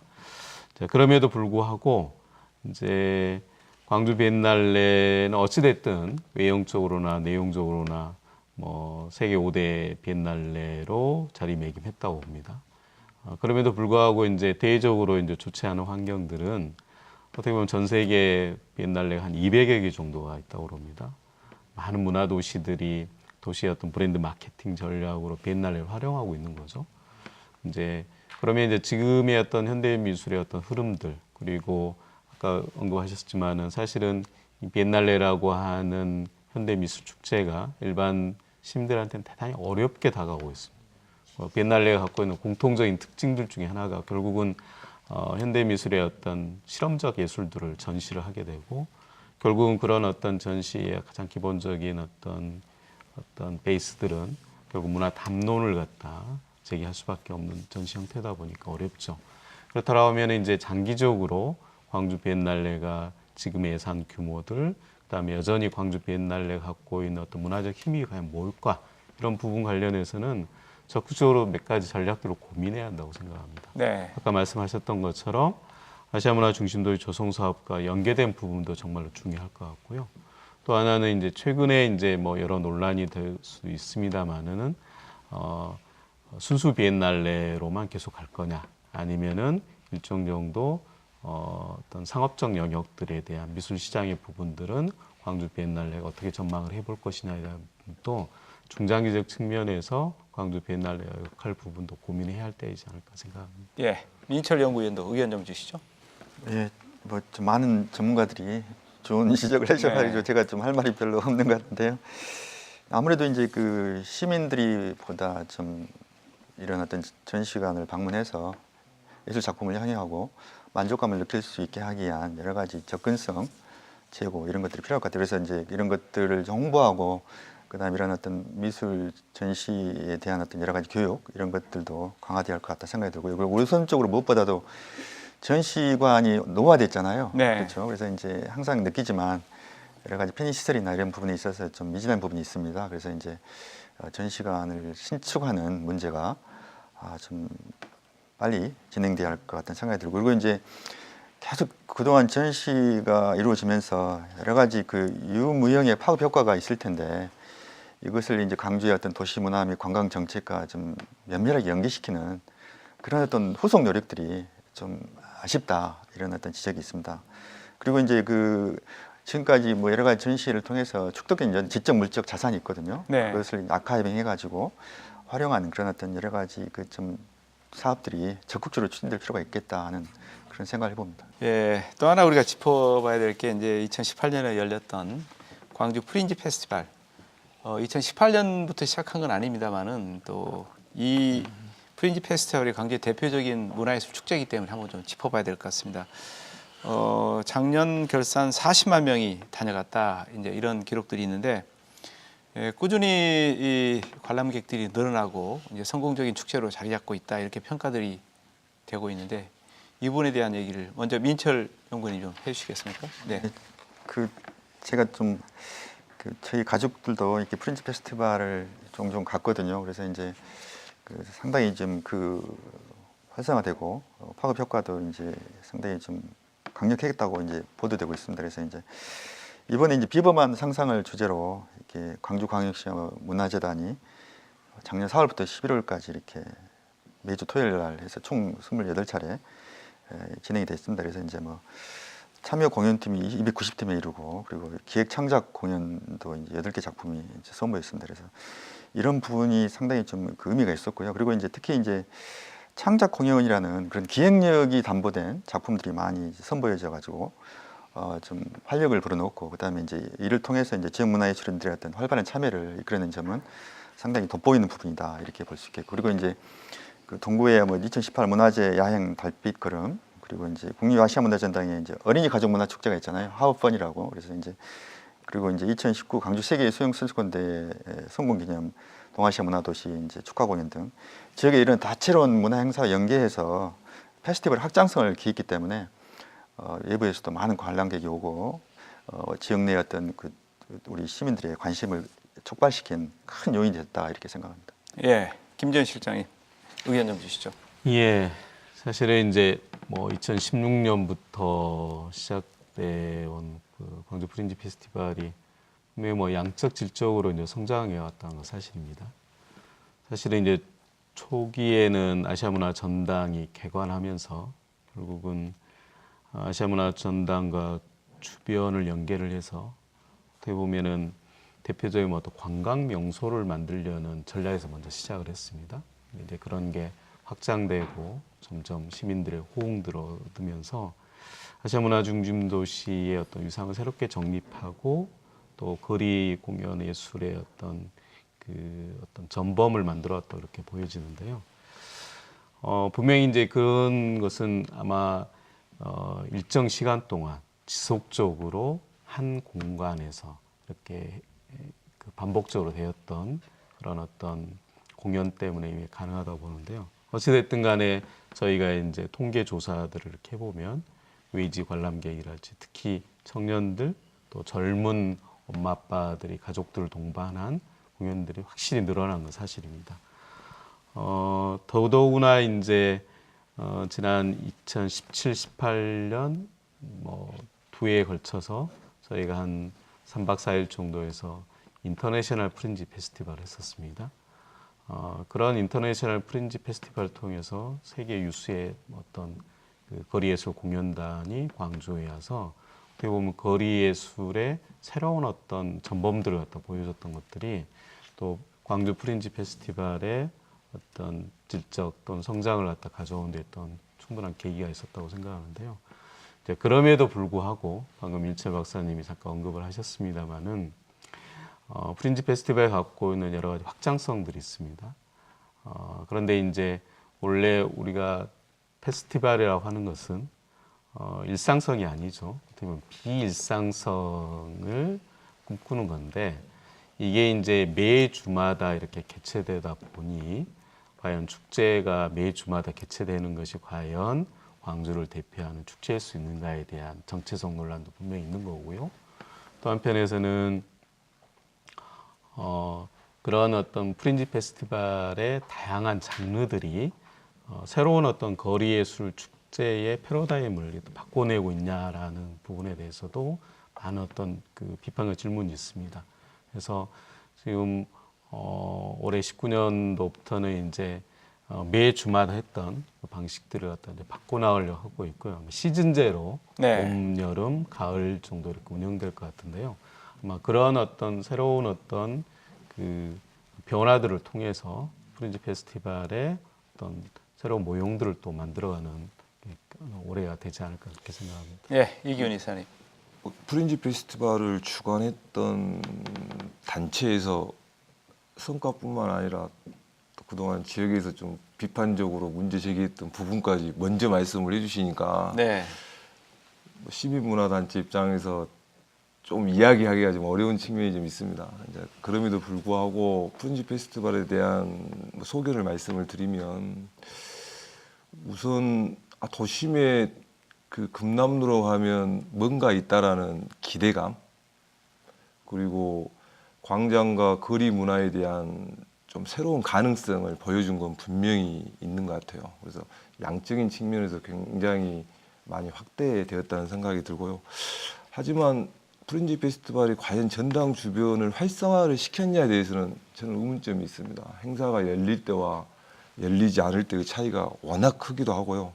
자, 그럼에도 불구하고 이제 광주 비엔날레는 어찌됐든 외형적으로나 내용적으로나 뭐 세계 5대 비엔날레로 자리매김했다고 봅니다. 그럼에도 불구하고 이제 대외적으로 이제 좋지 않은 환경들은 어떻게 보면 전 세계 비엔날레가 한 200여 개 정도가 있다고 그럽니다. 많은 문화 도시들이 도시의 어떤 브랜드 마케팅 전략으로 비엔날레를 활용하고 있는 거죠. 이제 그러면 이제 지금의 어떤 현대 미술의 어떤 흐름들 그리고 아까 언급하셨지만은 사실은 이 비엔날레라고 하는 현대 미술 축제가 일반 시민들한테는 대단히 어렵게 다가오고 있습니다. 비엔날레가 갖고 있는 공통적인 특징들 중에 하나가 결국은 현대 미술의 어떤 실험적 예술들을 전시를 하게 되고 결국은 그런 어떤 전시의 가장 기본적인 어떤 베이스들은 결국 문화 담론을 갖다 제기할 수밖에 없는 전시 형태다 보니까 어렵죠. 그렇다면 이제 장기적으로 광주 비엔날레가 지금의 예산 규모들, 그다음에 여전히 광주 비엔날레가 갖고 있는 어떤 문화적 힘이 과연 뭘까 이런 부분 관련해서는 적극적으로 몇 가지 전략들을 고민해야 한다고 생각합니다. 네. 아까 말씀하셨던 것처럼 아시아 문화 중심도의 조성 사업과 연계된 부분도 정말로 중요할 것 같고요. 또 하나는 이제 최근에 이제 뭐 여러 논란이 될 수 있습니다만은 순수 비엔날레로만 계속 갈 거냐 아니면은 일정 정도 어떤 상업적 영역들에 대한 미술 시장의 부분들은 광주 비엔날레가 어떻게 전망을 해볼 것이냐에 대한 부분도 중장기적 측면에서 광주 비엔날레가 역할 부분도 고민해야 할 때이지 않을까 생각합니다. 예. 민철 연구위원도 의견 좀 주시죠. 예, 뭐 좀 많은 전문가들이 좋은 지적을 해주셔가지고 네. 제가 좀 할 말이 별로 없는 것 같은데요. 아무래도 이제 그 시민들이 보다 좀 이런 어떤 전시관을 방문해서 예술 작품을 향유하고 만족감을 느낄 수 있게 하기 위한 여러 가지 접근성 제고 이런 것들이 필요할 것 같아요. 그래서 이제 이런 것들을 홍보하고 그다음에 이런 어떤 미술 전시에 대한 어떤 여러 가지 교육 이런 것들도 강화되어야 할 것 같다 생각이 들고요. 그리고 우선적으로 무엇보다도 전시관이 노화됐잖아요. 네. 그렇죠. 그래서 이제 항상 느끼지만 여러 가지 편의 시설이나 이런 부분에 있어서 좀 미진한 부분이 있습니다. 그래서 이제 전시관을 신축하는 문제가 좀 빨리 진행돼야 할 것 같다는 생각이 들고 그리고 이제 계속 그동안 전시가 이루어지면서 여러 가지 그 유무형의 파급 효과가 있을 텐데 이것을 이제 광주의 어떤 도시 문화 및 관광 정책과 좀 면밀하게 연계시키는 그런 어떤 후속 노력들이 좀 아쉽다 이런 어떤 지적이 있습니다. 그리고 이제 그 지금까지 뭐 여러 가지 전시를 통해서 축적된 지적 물적 자산이 있거든요. 네. 그것을 아카이빙 해가지고 활용하는 그런 어떤 여러 가지 그 좀 사업들이 적극적으로 추진될 필요가 있겠다 하는 그런 생각을 해봅니다. 예. 또 하나 우리가 짚어봐야 될 게 이제 2018년에 열렸던 광주 프린지 페스티벌. 2018년부터 시작한 건 아닙니다만은 또 이 프린지 페스티벌이 광주의 대표적인 문화예술 축제이기 때문에 한번 좀 짚어봐야 될 것 같습니다. 작년 결산 40만 명이 다녀갔다 이제 이런 기록들이 있는데 꾸준히 이 관람객들이 늘어나고 이제 성공적인 축제로 자리 잡고 있다 이렇게 평가들이 되고 있는데 이 부분에 대한 얘기를 먼저 민철 연구원님 좀 해주시겠습니까? 네. 제가 좀 저희 가족들도 이렇게 프린지 페스티벌을 종종 갔거든요. 그래서 이제 상당히 좀 활성화되고 파급 효과도 이제 상당히 좀 강력하겠다고 이제 보도되고 있습니다. 그래서 이제 이번에 이제 비범한 상상을 주제로 이렇게 광주광역시 문화재단이 작년 4월부터 11월까지 이렇게 매주 토요일 날 해서 총 28차례 진행이 됐습니다. 그래서 이제 뭐 참여 공연팀이 290팀에 이르고 그리고 기획 창작 공연도 이제 8개 작품이 이제 선보였습니다. 그래서 이런 부분이 상당히 좀 의미가 있었고요. 그리고 이제 특히 이제 창작 공연이라는 그런 기획력이 담보된 작품들이 많이 선보여져 가지고 좀 활력을 불어넣고 그다음에 이제 이를 통해서 이제 지역 문화예술인들의 어떤 활발한 참여를 이끌어낸 점은 상당히 돋보이는 부분이다 이렇게 볼 수 있겠고 그리고 이제 동구의 2018 문화재 야행 달빛 걸음 그리고 이제 국립아시아문화전당에 이제 어린이 가족 문화 축제가 있잖아요. 하우펀이라고. 그래서 이제 그리고 이제 2019 광주 세계 수영 선수권대회 성공 기념 동아시아 문화도시 이제 축하 공연 등 지역의 이런 다채로운 문화 행사와 연계해서 페스티벌 확장성을 기했기 때문에 외부에서도 많은 관람객이 오고 지역 내 어떤 우리 시민들의 관심을 촉발시킨 큰 요인이 됐다 이렇게 생각합니다. 예, 김재현 실장님 의견 좀 주시죠. 예, 사실은 이제 2016년부터 시작돼온 광주 프린지 페스티벌이 분명히 양적 질적으로 이제 성장해 왔다는 건 사실입니다. 사실은 이제 초기에는 아시아문화전당이 개관하면서 결국은 아시아문화전당과 주변을 연계를 해서 어떻게 보면은 대표적인 어떤 관광 명소를 만들려는 전략에서 먼저 시작을 했습니다. 이제 그런 게 확장되고 점점 시민들의 호응들을 얻으면서 아시아문화 중심도시의 어떤 위상을 새롭게 정립하고 또 거리 공연 예술의 어떤 전범을 만들어왔다 이렇게 보여지는데요. 분명히 이제 그런 것은 아마 일정 시간 동안 지속적으로 한 공간에서 이렇게 반복적으로 되었던 그런 어떤 공연 때문에 이게 가능하다고 보는데요. 어찌됐든 간에 저희가 이제 통계 조사들을 이렇게 해보면 외지 관람객이랄지 특히 청년들 또 젊은 엄마 아빠들이 가족들을 동반한 공연들이 확실히 늘어난 건 사실입니다. 더더구나 이제 지난 2017, 18년 두 해에 걸쳐서 저희가 한 3박 4일 정도에서 인터내셔널 프린지 페스티벌을 했었습니다. 그런 인터내셔널 프린지 페스티벌을 통해서 세계 유수의 어떤 거리예술 공연단이 광주에 와서 어떻게 보면 거리예술의 새로운 어떤 전범들을 갖다 보여줬던 것들이 또 광주 프린지 페스티벌의 어떤 질적 또는 성장을 갖다 가져온 데 어떤 충분한 계기가 있었다고 생각하는데요. 이제 그럼에도 불구하고 방금 일철 박사님이 잠깐 언급을 하셨습니다마는 프린지 페스티벌이 갖고 있는 여러 가지 확장성들이 있습니다. 그런데 이제 원래 우리가 페스티벌이라고 하는 것은 일상성이 아니죠. 어떻게 보면 비일상성을 꿈꾸는 건데 이게 이제 매 주마다 이렇게 개최되다 보니 과연 축제가 매 주마다 개최되는 것이 과연 광주를 대표하는 축제일 수 있는가에 대한 정체성 논란도 분명히 있는 거고요. 또 한편에서는 그런 어떤 프린지 페스티벌의 다양한 장르들이 새로운 어떤 거리예술 축제의 패러다임을 바꿔내고 있냐라는 부분에 대해서도 많은 어떤 비판과 질문이 있습니다. 그래서 지금 올해 19년도부터는 이제 매 주마다 했던 방식들을 갖다 이제 바꿔나가려고 하고 있고요. 시즌제로 네. 봄, 여름, 가을 정도 이렇게 운영될 것 같은데요. 아마 그런 어떤 새로운 어떤 변화들을 통해서 프린지 페스티벌의 어떤 새로운 모형들을 또 만들어가는 올해가 되지 않을까 그렇게 생각합니다. 예, 이기훈 이사님. 프린지 페스티벌을 주관했던 단체에서 성과뿐만 아니라 또 그동안 지역에서 좀 비판적으로 문제 제기했던 부분까지 먼저 말씀을 해주시니까 네. 시민문화단체 입장에서 좀 이야기하기가 좀 어려운 측면이 좀 있습니다. 이제 그럼에도 불구하고 프린지 페스티벌에 대한 소견을 말씀을 드리면 우선 도심에 그 금남로로 하면 뭔가 있다라는 기대감, 그리고 광장과 거리 문화에 대한 좀 새로운 가능성을 보여준 건 분명히 있는 것 같아요. 그래서 양적인 측면에서 굉장히 많이 확대되었다는 생각이 들고요. 하지만 프린지 페스티벌이 과연 전당 주변을 활성화를 시켰냐에 대해서는 저는 의문점이 있습니다. 행사가 열릴 때와 열리지 않을 때의 차이가 워낙 크기도 하고요.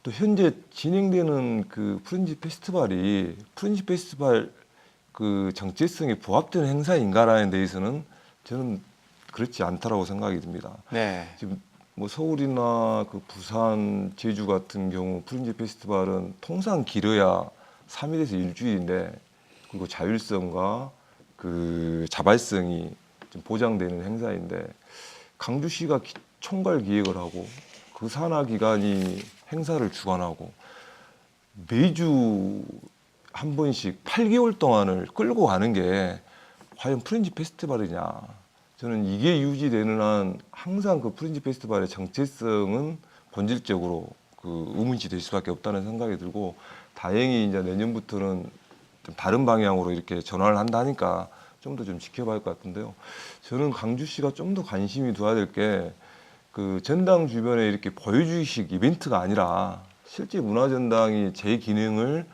또 현재 진행되는 그 프린지 페스티벌 그 정체성에 부합되는 행사인가라는 데에서는 저는 그렇지 않다라고 생각이 듭니다. 네. 지금 뭐 서울이나 그 부산, 제주 같은 경우 프린지 페스티벌은 통상 길어야 3일에서 일주일인데, 그리고 자율성과 그 자발성이 좀 보장되는 행사인데, 강주시가 총괄 기획을 하고 그 산하 기관이 행사를 주관하고 매주 한 번씩 8개월 동안을 끌고 가는 게 과연 프린지 페스티벌이냐? 저는 이게 유지되는 한 항상 그 프린지 페스티벌의 정체성은 본질적으로 그 의문시 될 수밖에 없다는 생각이 들고, 다행히 이제 내년부터는 좀 다른 방향으로 이렇게 전환을 한다 하니까 좀 더 좀 지켜봐야 할 것 같은데요. 저는 강주시가 좀 더 관심이 둬야 될 게 그 전당 주변에 이렇게 보여주기식 이벤트가 아니라 실제 문화전당이 제 기능을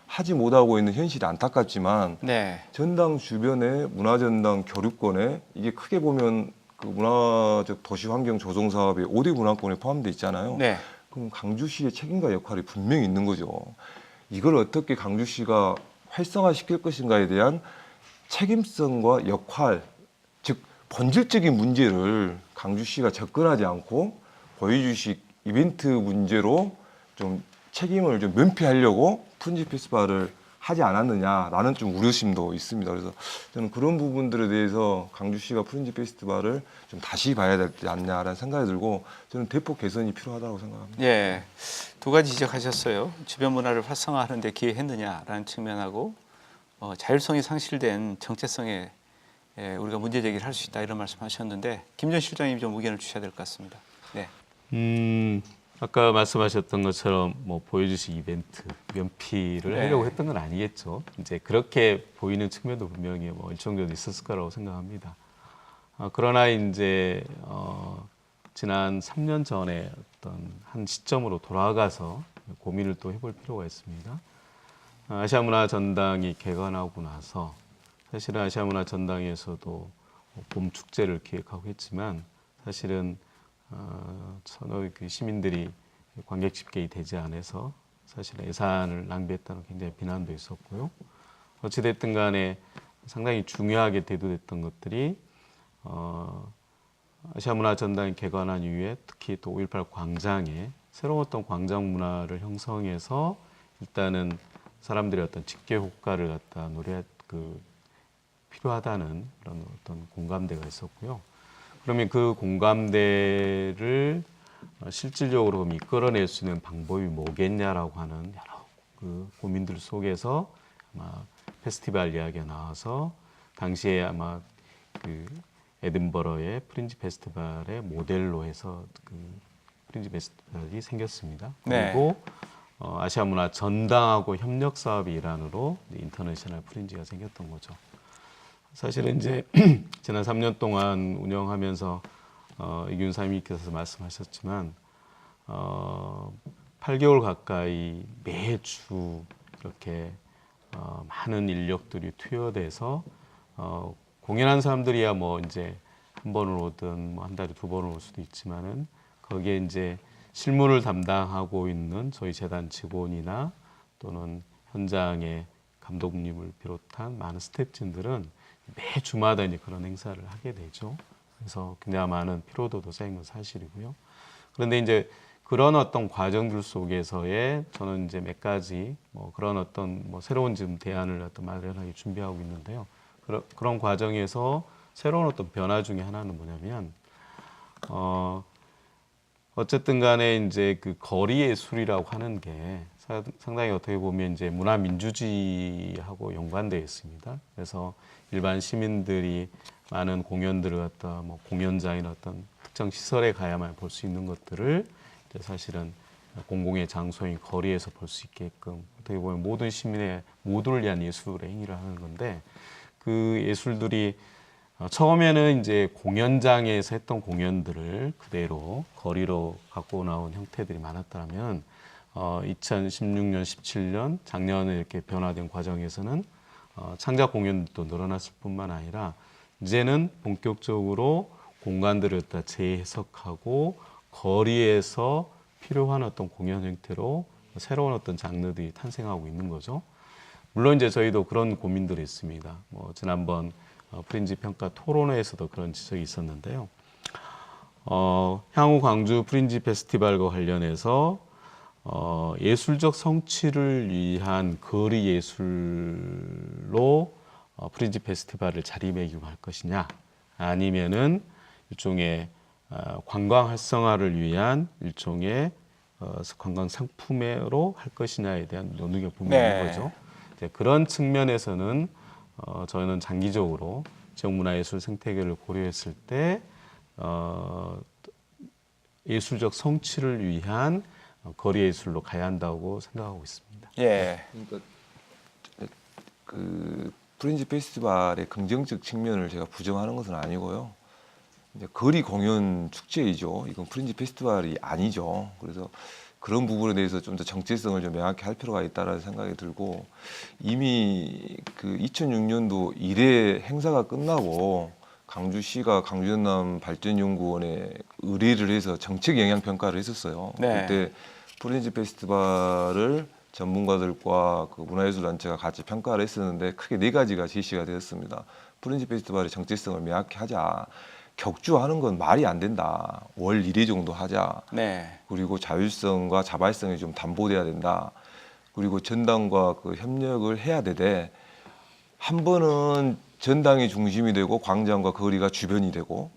하지 못하고 있는 현실이 안타깝지만, 네. 전당 주변에 문화전당 교류권에 이게 크게 보면 그 문화적 도시환경 조성 사업에 5대 문화권에 포함되어 있잖아요. 네. 그럼 강주시의 책임과 역할이 분명히 있는 거죠. 이걸 어떻게 강주시가 활성화시킬 것인가에 대한 책임성과 역할, 즉 본질적인 문제를 강주시가 접근하지 않고 보여주식 이벤트 문제로 좀 책임을 좀 면피하려고 프린지 페스티벌을 하지 않았느냐라는 좀 우려심도 있습니다. 그래서 저는 그런 부분들에 대해서 강주시가 프린지 페스티벌을 좀 다시 봐야 되지 않냐라는 생각이 들고, 저는 대폭 개선이 필요하다고 생각합니다. 예. 두 가지 지적하셨어요. 주변 문화를 활성화하는 데 기여했느냐라는 측면하고 자율성이 상실된 정체성에 우리가 문제 제기를 할 수 있다, 이런 말씀하셨는데, 김전 실장님이 좀 의견을 주셔야 될 것 같습니다. 네. 아까 말씀하셨던 것처럼 뭐 보여주식 이벤트 면피를 네. 하려고 했던 건 아니겠죠. 이제 그렇게 보이는 측면도 분명히 뭐 일정 정도 있었을 거라고 생각합니다. 그러나 이제 지난 3년 전에 어떤 한 시점으로 돌아가서 고민을 또 해볼 필요가 있습니다. 아시아문화전당이 개관하고 나서 사실은 아시아문화전당에서도 봄 축제를 기획하고 했지만, 사실은 전혀 그 시민들이 관객 집계가 되지 않아서 사실 예산을 낭비했다는 굉장히 비난도 있었고요. 어찌됐든 간에 상당히 중요하게 대두됐던 것들이 아시아문화전당이 개관한 이후에 특히 또 5.18 광장에 새로운 어떤 광장 문화를 형성해서 일단은 사람들의 어떤 집계 효과를 갖다 필요하다는 그런 어떤 공감대가 있었고요. 그러면 그 공감대를 실질적으로 이끌어낼 수 있는 방법이 뭐겠냐라고 하는 여러 그 고민들 속에서 아마 페스티벌 이야기가 나와서, 당시에 아마 그 에든버러의 프린지 페스티벌의 모델로 해서 그 프린지 페스티벌이 생겼습니다. 네. 그리고 아시아 문화 전당하고 협력 사업의 일환으로 인터내셔널 프린지가 생겼던 거죠. 사실은 이제 지난 3년 동안 운영하면서 이균 사장님께서 말씀하셨지만 8개월 가까이 매주 이렇게 많은 인력들이 투여돼서 공연한 사람들이야 뭐 이제 한 번을 오든 뭐 한 달에 두 번을 올 수도 있지만은, 거기에 이제 실무를 담당하고 있는 저희 재단 직원이나 또는 현장의 감독님을 비롯한 많은 스태프진들은 매주마다 이제 그런 행사를 하게 되죠. 그래서 굉장히 많은 피로도도 쌓인 건 사실이고요. 그런데 이제 그런 어떤 과정들 속에서의 저는 이제 몇 가지 뭐 그런 어떤 뭐 새로운 지금 대안을 어떤 마련하게 준비하고 있는데요. 그런 과정에서 새로운 어떤 변화 중에 하나는 뭐냐면 어쨌든 간에 이제 그 거리 예술이라고 하는 게 상당히 어떻게 보면 이제 문화 민주주의하고 연관되어 있습니다. 그래서 일반 시민들이 많은 공연들을 갖다 뭐 공연장이나 어떤 특정 시설에 가야만 볼 수 있는 것들을 이제 사실은 공공의 장소인 거리에서 볼 수 있게끔 어떻게 보면 모든 시민의 모두를 위한 예술의 행위를 하는 건데 그 예술들이 처음에는 이제 공연장에서 했던 공연들을 그대로 거리로 갖고 나온 형태들이 많았다면 2016년, 17년 작년에 이렇게 변화된 과정에서는 창작 공연도 늘어났을 뿐만 아니라 이제는 본격적으로 공간들을 다 재해석하고 거리에서 필요한 어떤 공연 형태로 새로운 어떤 장르들이 탄생하고 있는 거죠. 물론 이제 저희도 그런 고민들이 있습니다. 뭐 지난번 프린지 평가 토론회에서도 그런 지적이 있었는데요. 향후 광주 프린지 페스티벌과 관련해서 예술적 성취를 위한 거리 예술로 프린지 페스티벌을 자리매김할 것이냐, 아니면은 일종의 관광 활성화를 위한 일종의 관광 상품으로 할 것이냐에 대한 논의가 분명히 있는 거죠. 이제 그런 측면에서는 저희는 장기적으로 지역 문화예술 생태계를 고려했을 때 예술적 성취를 위한 거리 예술로 가야 한다고 생각하고 있습니다. 예. 그러니까 그 프린지 페스티벌의 긍정적 측면을 제가 부정하는 것은 아니고요. 이제 거리 공연 축제이죠. 이건 프린지 페스티벌이 아니죠. 그래서 그런 부분에 대해서 좀 더 정체성을 좀 명확히 할 필요가 있다라는 생각이 들고, 이미 그 2006년도 1회 행사가 끝나고 강주시가 강주전남 발전연구원에 의뢰를 해서 정책 영향 평가를 했었어요. 네. 그때 프린지 페스티벌을 전문가들과 그 문화예술단체가 같이 평가를 했었는데 크게 4가지가 제시가 되었습니다. 프린지 페스티벌의 정체성을 명확히 하자. 격주하는 건 말이 안 된다. 월 1회 정도 하자. 네. 그리고 자율성과 자발성이 좀 담보돼야 된다. 그리고 전당과 그 협력을 해야 되되, 한 번은 전당이 중심이 되고 광장과 거리가 주변이 되고,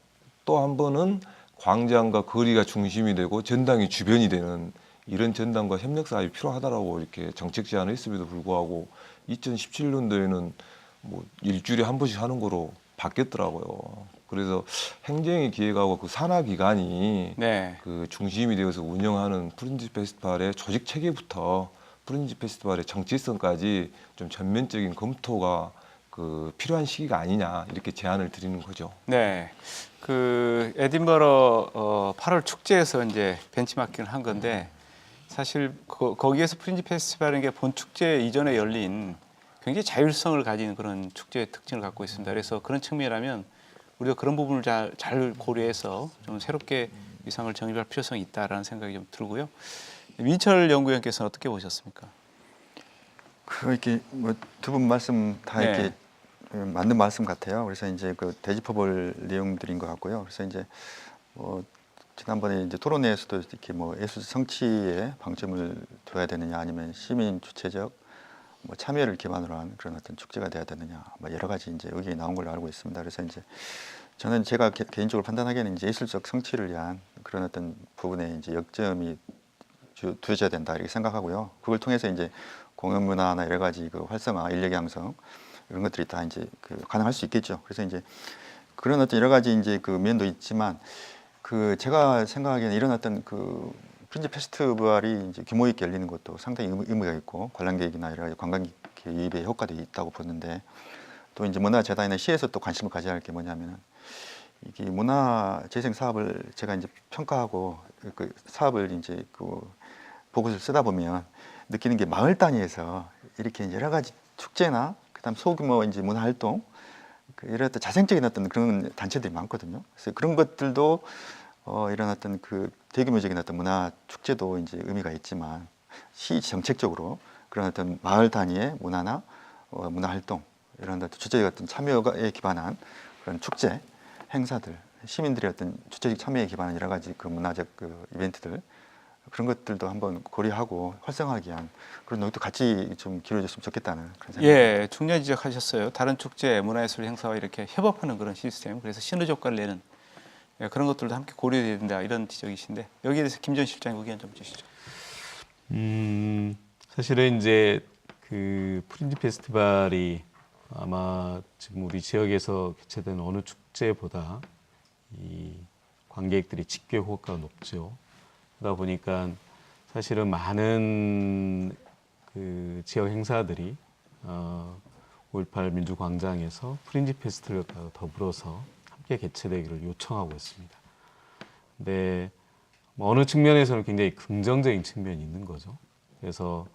또 한 번은 광장과 거리가 중심이 되고 전당이 주변이 되는 이런 전당과 협력 사업이 필요하다라고 이렇게 정책 제안을 했음에도 불구하고 2017년도에는 뭐 일주일에 한 번씩 하는 거로 바뀌었더라고요. 그래서 행정의 기획하고 그 산하 기관이 네. 그 중심이 되어서 운영하는 프린지 페스티벌의 조직 체계부터 프린지 페스티벌의 정체성까지 좀 전면적인 검토가 그 필요한 시기가 아니냐, 이렇게 제안을 드리는 거죠. 네. 그 에딘버러 8월 축제에서 이제 벤치마킹을 한 건데, 사실 거기에서 프린지 페스티벌은 게 본 축제 이전에 열린 굉장히 자율성을 가진 그런 축제의 특징을 갖고 있습니다. 그래서 그런 측면이라면 우리가 그런 부분을 잘 고려해서 좀 새롭게 위상을 정립할 필요성이 있다라는 생각이 좀 들고요. 민철 연구위원께서는 어떻게 보셨습니까? 이렇게 뭐 두 분 말씀 다 네. 이렇게 맞는 말씀 같아요. 그래서 이제 그 되짚어볼 내용들인 것 같고요. 그래서 이제 지난번에 이제 토론회에서도 이렇게 뭐 예술 성취에 방점을 둬야 되느냐, 아니면 시민 주체적 뭐 참여를 기반으로 한 그런 어떤 축제가 돼야 되느냐, 뭐 여러 가지 이제 의견이 나온 걸로 알고 있습니다. 그래서 이제 저는 제가 개인적으로 판단하기에는 이제 예술적 성취를 위한 그런 어떤 부분에 이제 역점이 두어져야 된다, 이렇게 생각하고요. 그걸 통해서 이제 공연 문화나 여러 가지 그 활성화, 인력 양성 이런 것들이 다 이제 그 가능할 수 있겠죠. 그래서 이제 그런 어떤 여러 가지 이제 그 면도 있지만, 그 제가 생각하기에는 이런 어떤 그 프린지 페스티벌이 이제 규모 있게 열리는 것도 상당히 의미가 있고, 관람객이나 여러 가지 관광객 유입에 효과도 있다고 보는데, 또 이제 문화재단이나 시에서 또 관심을 가져야 할 게 뭐냐면은, 이게 문화 재생 사업을 제가 이제 평가하고 그 사업을 이제 그 보고서를 쓰다 보면 느끼는 게 마을 단위에서 이렇게 여러 가지 축제나 그다음 소규모 이제 문화 활동, 이런 어떤 자생적인 어떤 그런 단체들이 많거든요. 그래서 그런 것들도 이런 어떤 그 대규모적인 어떤 문화 축제도 이제 의미가 있지만, 시 정책적으로 그런 어떤 마을 단위의 문화나 문화 활동, 이런 어떤 주체적 어떤 참여에 기반한 그런 축제 행사들, 시민들의 어떤 주체적 참여에 기반한 여러 가지 그 문화적 그 이벤트들, 그런 것들도 한번 고려하고 활성화하기 위한 그런 노력도 같이 좀 기울여졌으면 좋겠다는 그런 생각. 예, 중요한 지적하셨어요. 다른 축제, 문화예술 행사와 이렇게 협업하는 그런 시스템, 그래서 시너지 효과를 내는 그런 것들도 함께 고려해야 된다, 이런 지적이신데, 여기에 대해서 김 전 실장님 의견 좀 주시죠. 사실은 이제 그 프린지 페스티벌이 아마 지금 우리 지역에서 개최되는 어느 축제보다 이 관객들이 집계 효과가 높죠. 그러다 보니까 사실은 많은 그 지역 행사들이 5.18 민주광장에서 프린지 페스티벌과 더불어서 함께 개최되기를 요청하고 있습니다. 근데 뭐 어느 측면에서는 굉장히 긍정적인 측면이 있는 거죠. 그래서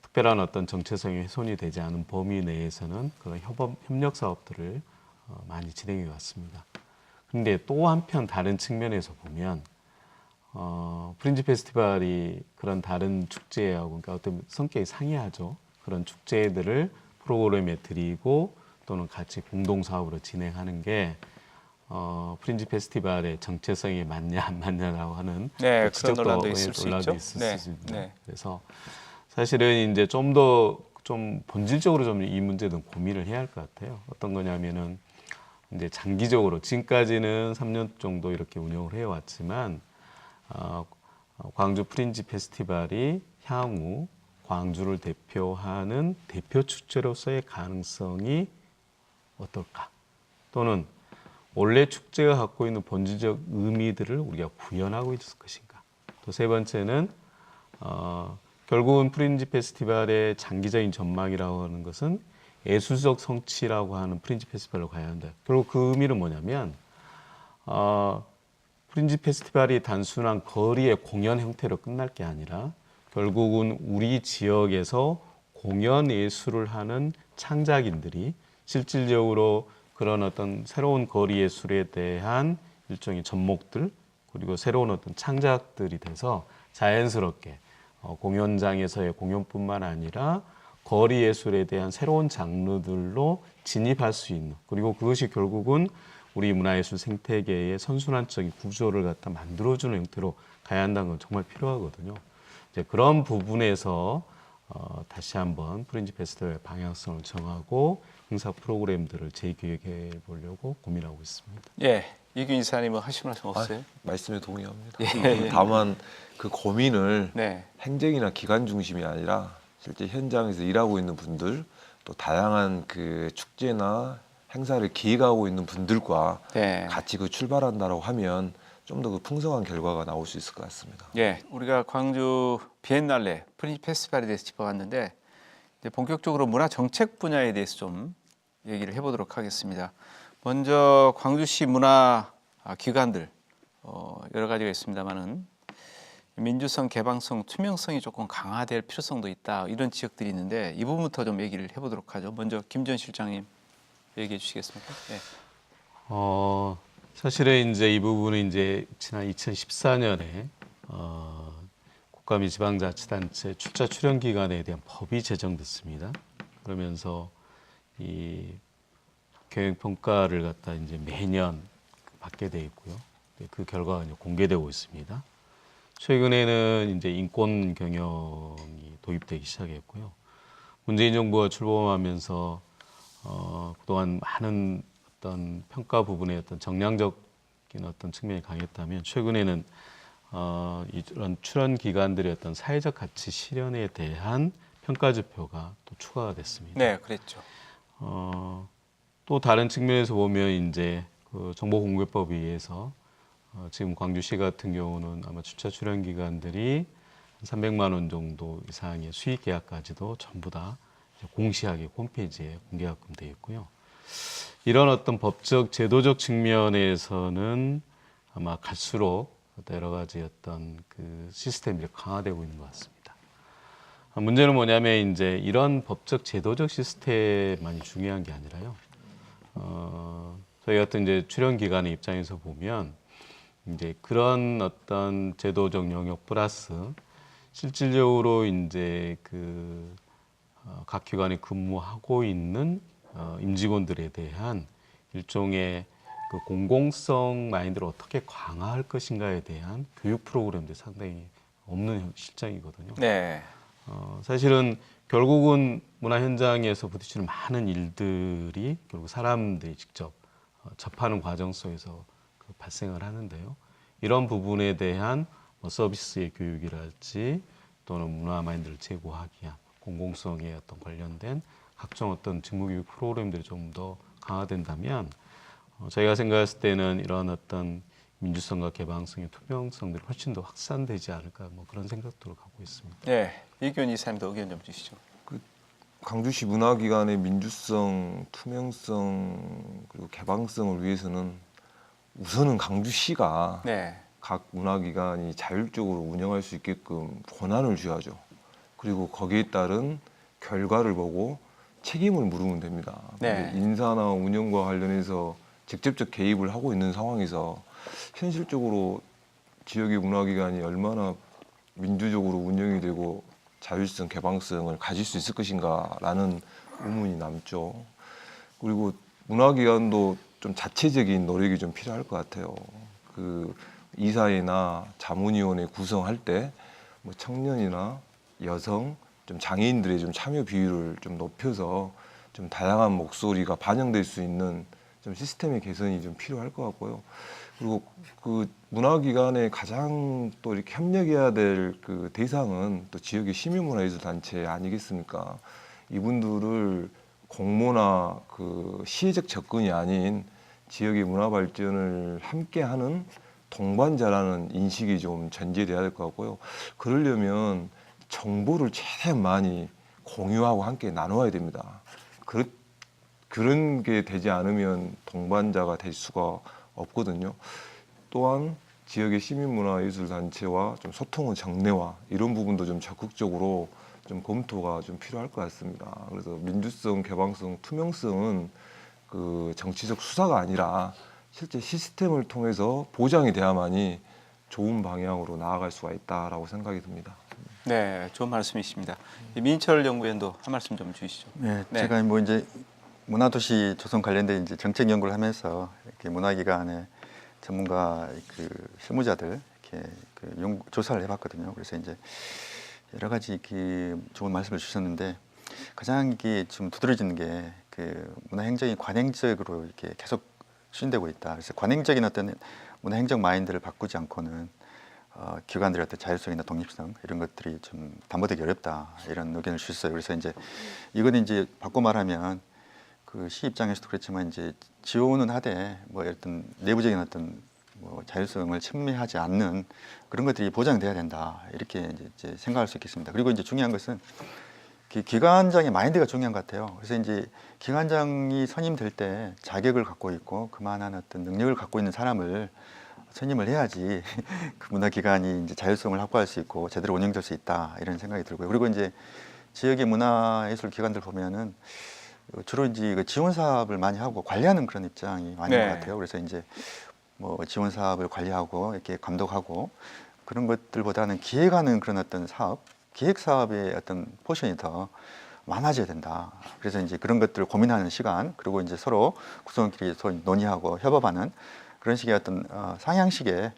특별한 어떤 정체성이 훼손이 되지 않은 범위 내에서는 그런 협력 사업들을 많이 진행해 왔습니다. 그런데 또 한편 다른 측면에서 보면 프린지 페스티벌이 그런 다른 축제하고 그러니까 어떤 성격이 상이하죠. 그런 축제들을 프로그램에 드리고 또는 같이 공동 사업으로 진행하는 게 프린지 페스티벌의 정체성이 맞냐 안 맞냐라고 하는 네, 그런 지적도 논란도 있을 수 있죠. 있을 네, 수 있습니다. 네. 그래서 사실은 이제 좀 더 좀 본질적으로 좀 이 문제는 고민을 해야 할 것 같아요. 어떤 거냐면은 이제 장기적으로 지금까지는 3년 정도 이렇게 운영을 해왔지만 광주 프린지 페스티벌이 향후 광주를 대표하는 대표 축제로서의 가능성이 어떨까? 또는 원래 축제가 갖고 있는 본질적 의미들을 우리가 구현하고 있을 것인가? 또 세 번째는 결국은 프린지 페스티벌의 장기적인 전망이라고 하는 것은 예술적 성취라고 하는 프린지 페스티벌로 가야 한다. 결국 그 의미는 뭐냐면 프린지 페스티벌이 단순한 거리의 공연 형태로 끝날 게 아니라 결국은 우리 지역에서 공연 예술을 하는 창작인들이 실질적으로 그런 어떤 새로운 거리 예술에 대한 일종의 접목들 그리고 새로운 어떤 창작들이 돼서 자연스럽게 공연장에서의 공연뿐만 아니라 거리 예술에 대한 새로운 장르들로 진입할 수 있는 그리고 그것이 결국은 우리 문화예술 생태계의 선순환적인 구조를 갖다 만들어주는 형태로 가야 한다는 건 정말 필요하거든요. 이제 그런 부분에서 다시 한번 프린지 페스티벌의 방향성을 정하고 행사 프로그램들을 재기획해 보려고 고민하고 있습니다. 예, 이균 이사님은 하실 말씀 없어요? 말씀에 동의합니다. 예. 다만 그 고민을 네, 행정이나 기관 중심이 아니라 실제 현장에서 일하고 있는 분들 또 다양한 그 축제나 행사를 기획하고 있는 분들과 네. 같이 그 출발한다라고 하면 좀 더 그 풍성한 결과가 나올 수 있을 것 같습니다. 예, 우리가 광주 비엔날레 프린지 페스티벌에 대해서 짚어봤는데 이제 본격적으로 문화 정책 분야에 대해서 좀 얘기를 해보도록 하겠습니다. 먼저 광주시 문화 기관들 여러 가지가 있습니다만은 민주성, 개방성, 투명성이 조금 강화될 필요성도 있다 이런 지적들이 있는데 이 부분부터 좀 얘기를 해보도록 하죠. 먼저 김전 실장님 얘기해 주시겠습니까? 네. 사실은 이제 이 부분은 이제 지난 2014년에 국가 및 지방자치단체 출자 출연 기관에 대한 법이 제정됐습니다. 그러면서 이 경영 평가를 갖다 이제 매년 받게 돼 있고요. 그 결과가 이제 공개되고 있습니다. 최근에는 이제 인권 경영이 도입되기 시작했고요. 문재인 정부가 출범하면서 그동안 많은 어떤 평가 부분의 어떤 정량적인 어떤 측면이 강했다면 최근에는 이런 출연 기관들의 어떤 사회적 가치 실현에 대한 평가 지표가 또 추가가 됐습니다. 네, 그랬죠. 또 다른 측면에서 보면 이제 그 정보공개법에 의해서 지금 광주시 같은 경우는 아마 주차 출연 기관들이 300만 원 정도 이상의 수익 계약까지도 전부 다 공시하게 홈페이지에 공개하게끔 되어 있고요. 이런 어떤 법적 제도적 측면에서는 아마 갈수록 여러 가지 어떤 그 시스템이 강화되고 있는 것 같습니다. 문제는 뭐냐면 이제 이런 법적 제도적 시스템만이 중요한 게 아니라요. 저희 같은 이제 출연 기관의 입장에서 보면 이제 그런 어떤 제도적 영역 플러스 실질적으로 이제 그 각 기관이 근무하고 있는 임직원들에 대한 일종의 그 공공성 마인드를 어떻게 강화할 것인가에 대한 교육 프로그램도 상당히 없는 실정이거든요. 네. 사실은 결국은 문화 현장에서 부딪히는 많은 일들이 결국 사람들이 직접 접하는 과정 속에서 발생을 하는데요. 이런 부분에 대한 서비스의 교육이랄지 또는 문화 마인드를 제고하기 위한 공공성에 어떤 관련된 각종 어떤 직무교육 프로그램들이 좀 더 강화된다면 저희가 생각했을 때는 이런 어떤 민주성과 개방성의 투명성들이 훨씬 더 확산되지 않을까 뭐 그런 생각도 갖고 있습니다. 네, 이규현 이사님도 의견 좀 주시죠. 광주시 문화기관의 민주성, 투명성 그리고 개방성을 위해서는 우선은 광주시가 네, 각 문화기관이 자율적으로 운영할 수 있게끔 권한을 줘야죠. 그리고 거기에 따른 결과를 보고 책임을 물으면 됩니다. 네. 근데 인사나 운영과 관련해서 직접적 개입을 하고 있는 상황에서 현실적으로 지역의 문화기관이 얼마나 민주적으로 운영이 되고 자율성, 개방성을 가질 수 있을 것인가라는 의문이 남죠. 그리고 문화기관도 좀 자체적인 노력이 좀 필요할 것 같아요. 그 이사회나 자문위원회 구성할 때 뭐 청년이나 여성, 좀 장애인들의 좀 참여 비율을 좀 높여서 좀 다양한 목소리가 반영될 수 있는 좀 시스템의 개선이 좀 필요할 것 같고요. 그리고 그 문화기관에 가장 또 이렇게 협력해야 될 그 대상은 또 지역의 시민문화예술 단체 아니겠습니까? 이분들을 공모나 그 시혜적 접근이 아닌 지역의 문화 발전을 함께하는 동반자라는 인식이 좀 전제돼야 될 것 같고요. 그러려면 정보를 최대한 많이 공유하고 함께 나눠야 됩니다. 그런 게 되지 않으면 동반자가 될 수가 없거든요. 또한 지역의 시민문화예술단체와 좀 소통의 정례화 이런 부분도 좀 적극적으로 좀 검토가 좀 필요할 것 같습니다. 그래서 민주성, 개방성, 투명성은 그 정치적 수사가 아니라 실제 시스템을 통해서 보장이 돼야만이 좋은 방향으로 나아갈 수가 있다라고 생각이 듭니다. 네, 좋은 말씀이십니다. 민철 연구위원도 한 말씀 좀 주시죠. 네, 네. 제가 뭐 이제 문화도시 조성 관련된 이제 정책 연구를 하면서 이렇게 문화기관의 전문가 그 실무자들 이렇게 그 연구 조사를 해봤거든요. 그래서 이제 여러 가지 그 좋은 말씀을 주셨는데 가장 이게 좀 두드러지는 게 그 문화행정이 관행적으로 이렇게 계속 추진되고 있다. 그래서 관행적인 어떤 문화행정 마인드를 바꾸지 않고는 기관들의 어떤 자율성이나 독립성 이런 것들이 좀 담보되기 어렵다 이런 의견을 주셨어요. 그래서 이제 이거는 이제 바꿔 말하면 그 시 입장에서도 그렇지만 이제 지원은 하되 뭐 어떤 내부적인 어떤 뭐 자율성을 침해하지 않는 그런 것들이 보장돼야 된다 이렇게 이제 생각할 수 있겠습니다. 그리고 이제 중요한 것은 기관장의 마인드가 중요한 것 같아요. 그래서 이제 기관장이 선임될 때 자격을 갖고 있고 그만한 어떤 능력을 갖고 있는 사람을 선임을 해야지 그 문화기관이 이제 자율성을 확보할 수 있고 제대로 운영될 수 있다 이런 생각이 들고요. 그리고 이제 지역의 문화예술 기관들 보면은 주로 이제 그 지원 사업을 많이 하고 관리하는 그런 입장이 많은 네. 것 같아요. 그래서 이제 뭐 지원 사업을 관리하고 이렇게 감독하고 그런 것들보다는 기획하는 그런 어떤 사업, 기획 사업의 어떤 포션이 더 많아져야 된다. 그래서 이제 그런 것들을 고민하는 시간, 그리고 이제 서로 구성원끼리 서로 논의하고 협업하는 그런 식의 어떤 상향식의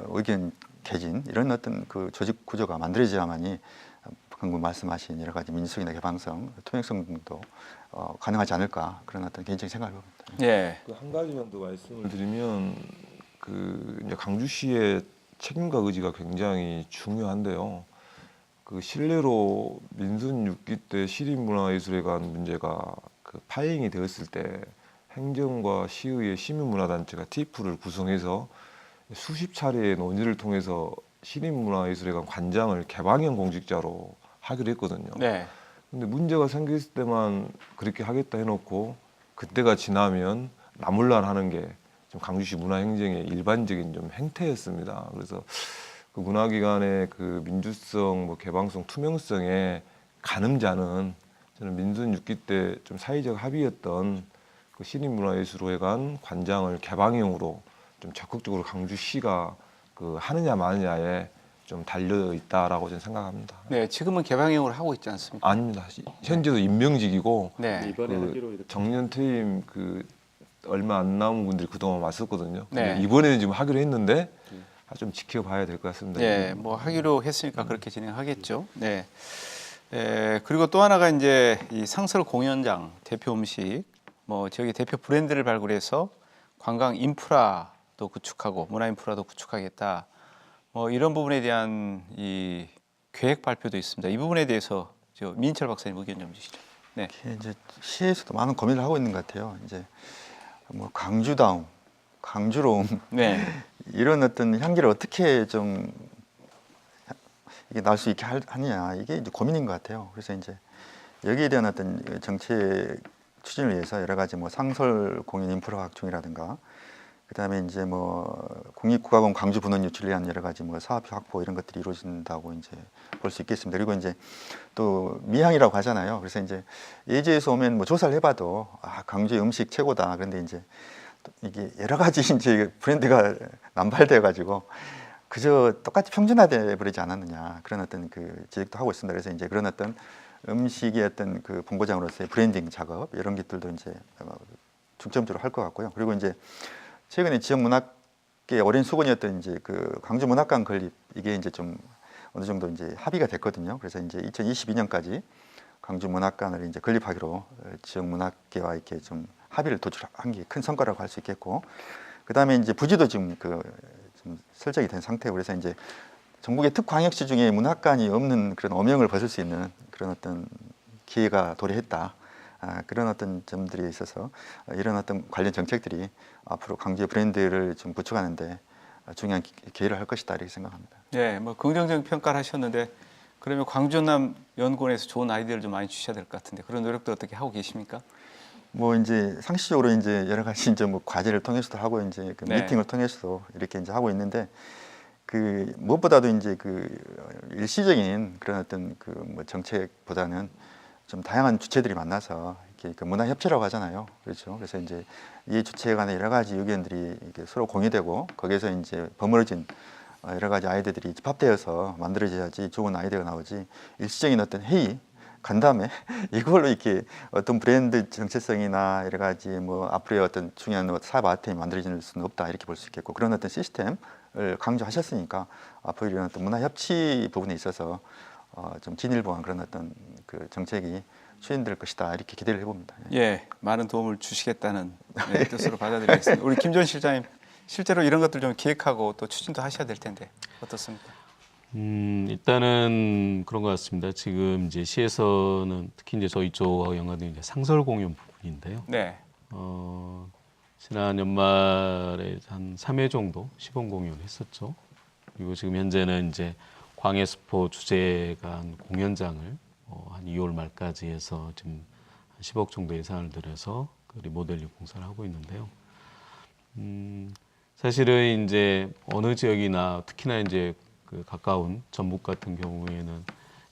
의견 개진 이런 어떤 그 조직 구조가 만들어져야만이 방금 말씀하신 여러 가지 민주성이나 개방성, 투명성 등도 가능하지 않을까 그런 어떤 개인적인 생각을 합니다. 예. 그 한 가지만 더 말씀을 드리면 그 이제 광주시의 책임과 의지가 굉장히 중요한데요. 그 실례로 민선 6기 때 시립문화예술회관 문제가 그 파행이 되었을 때 행정과 시의회 시민문화단체가 TF를 구성해서 수십 차례의 논의를 통해서 시립문화예술회관 관장을 개방형 공직자로 하기로 했거든요. 네. 근데 문제가 생겼을 때만 그렇게 하겠다 해놓고 그때가 지나면 나몰라라는 게 좀 광주시 문화행정의 일반적인 좀 행태였습니다. 그래서 그 문화기관의 그 민주성, 뭐 개방성, 투명성의 가늠자는 저는 민선 6기 때 좀 사회적 합의였던 그 시립문화예술회관 관장을 개방형으로 좀 적극적으로 광주시가 그 하느냐 마느냐에 좀 달려 있다라고 저는 생각합니다. 네, 지금은 개방형으로 하고 있지 않습니까? 아닙니다. 현재도 임명직이고 네. 그 정년 퇴임 그 얼마 안 남은 분들이 그동안 왔었거든요. 근데 네. 이번에는 지금 하기로 했는데 좀 지켜봐야 될 것 같습니다. 네, 뭐 하기로 했으니까 그렇게 진행하겠죠. 네. 그리고 또 하나가 이제 이 상설 공연장 대표 음식, 뭐 지역의 대표 브랜드를 발굴해서 관광 인프라도 구축하고 문화 인프라도 구축하겠다. 뭐 이런 부분에 대한 이 계획 발표도 있습니다. 이 부분에 대해서 저 민철 박사님 의견 좀 주시죠. 네. 이게 이제 시에서도 많은 고민을 하고 있는 것 같아요. 이제 뭐 강주다움, 강주로움 네. 이런 어떤 향기를 어떻게 좀 이게 날 수 있게 하느냐 이게 이제 고민인 것 같아요. 그래서 이제 여기에 대한 어떤 정책 추진을 위해서 여러 가지 뭐 상설 공연 인프라 확충이라든가 그다음에 이제 뭐 국립국가공 광주 분원 유치를 위한 여러 가지 뭐 사업비 확보 이런 것들이 이루어진다고 이제 볼 수 있겠습니다. 그리고 이제 또 미향이라고 하잖아요. 그래서 이제 예지에서 오면 뭐 조사를 해봐도 아 광주의 음식 최고다. 그런데 이제 이게 여러 가지 이제 브랜드가 남발돼 가지고 그저 똑같이 평준화돼 버리지 않았느냐 그런 어떤 그 지적도 하고 있습니다. 그래서 이제 그런 어떤 음식의 어떤 그 본고장으로서의 브랜딩 작업 이런 것들도 이제 중점적으로 할 것 같고요. 그리고 이제 최근에 지역 문학계 오랜 수건이었던 이제 그 광주 문학관 건립 이게 이제 좀 어느 정도 이제 합의가 됐거든요. 그래서 이제 2022년까지 광주 문학관을 이제 건립하기로 지역 문학계와 이렇게 좀 합의를 도출한 게 큰 성과라고 할 수 있겠고, 그 다음에 이제 부지도 지금 좀 설정이 된 상태고, 그래서 이제 전국의 특광역시 중에 문학관이 없는 그런 어명을 벗을 수 있는 그런 어떤 기회가 도래했다. 그런 어떤 점들이 있어서 이런 어떤 관련 정책들이 앞으로 광주의 브랜드를 좀 구축하는데 중요한 기회를 할 것이다 이렇게 생각합니다. 네, 뭐 긍정적인 평가를 하셨는데 그러면 광주남 연구원에서 좋은 아이디어를 좀 많이 주셔야 될 것 같은데 그런 노력도 어떻게 하고 계십니까? 뭐 이제 상시적으로 이제 여러 가지 이제 뭐 과제를 통해서도 하고 이제 그 네. 미팅을 통해서도 이렇게 이제 하고 있는데 그 무엇보다도 이제 그 일시적인 그런 어떤 그 뭐 정책보다는 좀 다양한 주체들이 만나서 이렇게 그 문화 협치라고 하잖아요. 그렇죠. 그래서 이제 이 주체에 관한 여러 가지 의견들이 이렇게 서로 공유되고 거기에서 이제 버무러진 여러 가지 아이디어들이 집합되어서 만들어져야지 좋은 아이디어가 나오지 일시적인 어떤 회의 간담회 이걸로 이렇게 어떤 브랜드 정체성이나 여러 가지 뭐 앞으로의 어떤 중요한 사업 아이템이 만들어질 수는 없다 이렇게 볼 수 있겠고, 그런 어떤 시스템을 강조하셨으니까 앞으로 이런 어떤 문화 협치 부분에 있어서 좀 진일보한 그런 어떤 그 정책이 추진될 것이다 이렇게 기대를 해봅니다. 예, 많은 도움을 주시겠다는 뜻으로 받아들이겠습니다. 우리 김전 실장님, 실제로 이런 것들 좀 기획하고 또 추진도 하셔야 될 텐데 어떻습니까? 일단은 그런 것 같습니다. 지금 이제 시에서는 특히 이제 저희 쪽하고 연관된 이제 상설 공연 부분인데요. 네, 지난 연말에 한 3회 정도 시범 공연을 했었죠. 그리고 지금 현재는 이제 광해스포 주제간 공연장을 한 2월 말까지 해서 지금 한 10억 정도 예산을 들여서 그 리모델링 공사를 하고 있는데요. 사실은 이제 어느 지역이나 특히나 이제 그 가까운 전북 같은 경우에는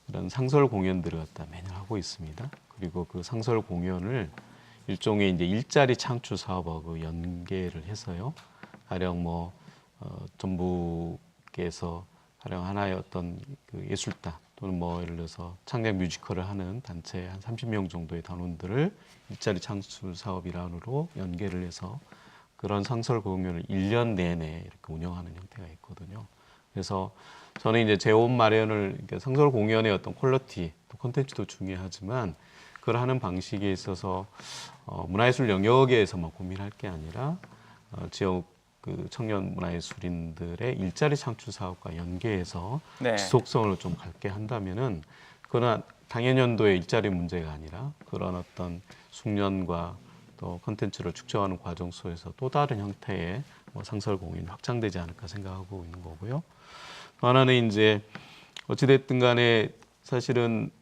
이런 상설 공연들을 갖다 매년 하고 있습니다. 그리고 그 상설 공연을 일종의 이제 일자리 창출 사업하고 연계를 해서요. 가령 뭐 전북에서 가령 하나의 어떤 그 예술단 또는 뭐 예를 들어서 창작 뮤지컬을 하는 단체 한 30명 정도의 단원들을 일자리 창출 사업 일환으로 연계를 해서 그런 상설 공연을 1년 내내 이렇게 운영하는 형태가 있거든요. 그래서 저는 이제 재원 마련을 상설 공연의 어떤 퀄리티, 또 콘텐츠도 중요하지만 그걸 하는 방식에 있어서 문화예술 영역에서만 고민할 게 아니라 지역 그 청년 문화예술인들의 일자리 창출 사업과 연계해서 네. 지속성을 좀 갖게 한다면은 그러나 당연연도의 일자리 문제가 아니라 그런 어떤 숙련과 또 콘텐츠를 축적하는 과정 속에서 또 다른 형태의 뭐 상설 공연이 확장되지 않을까 생각하고 있는 거고요. 또 하나는 이제 어찌됐든 간에 사실은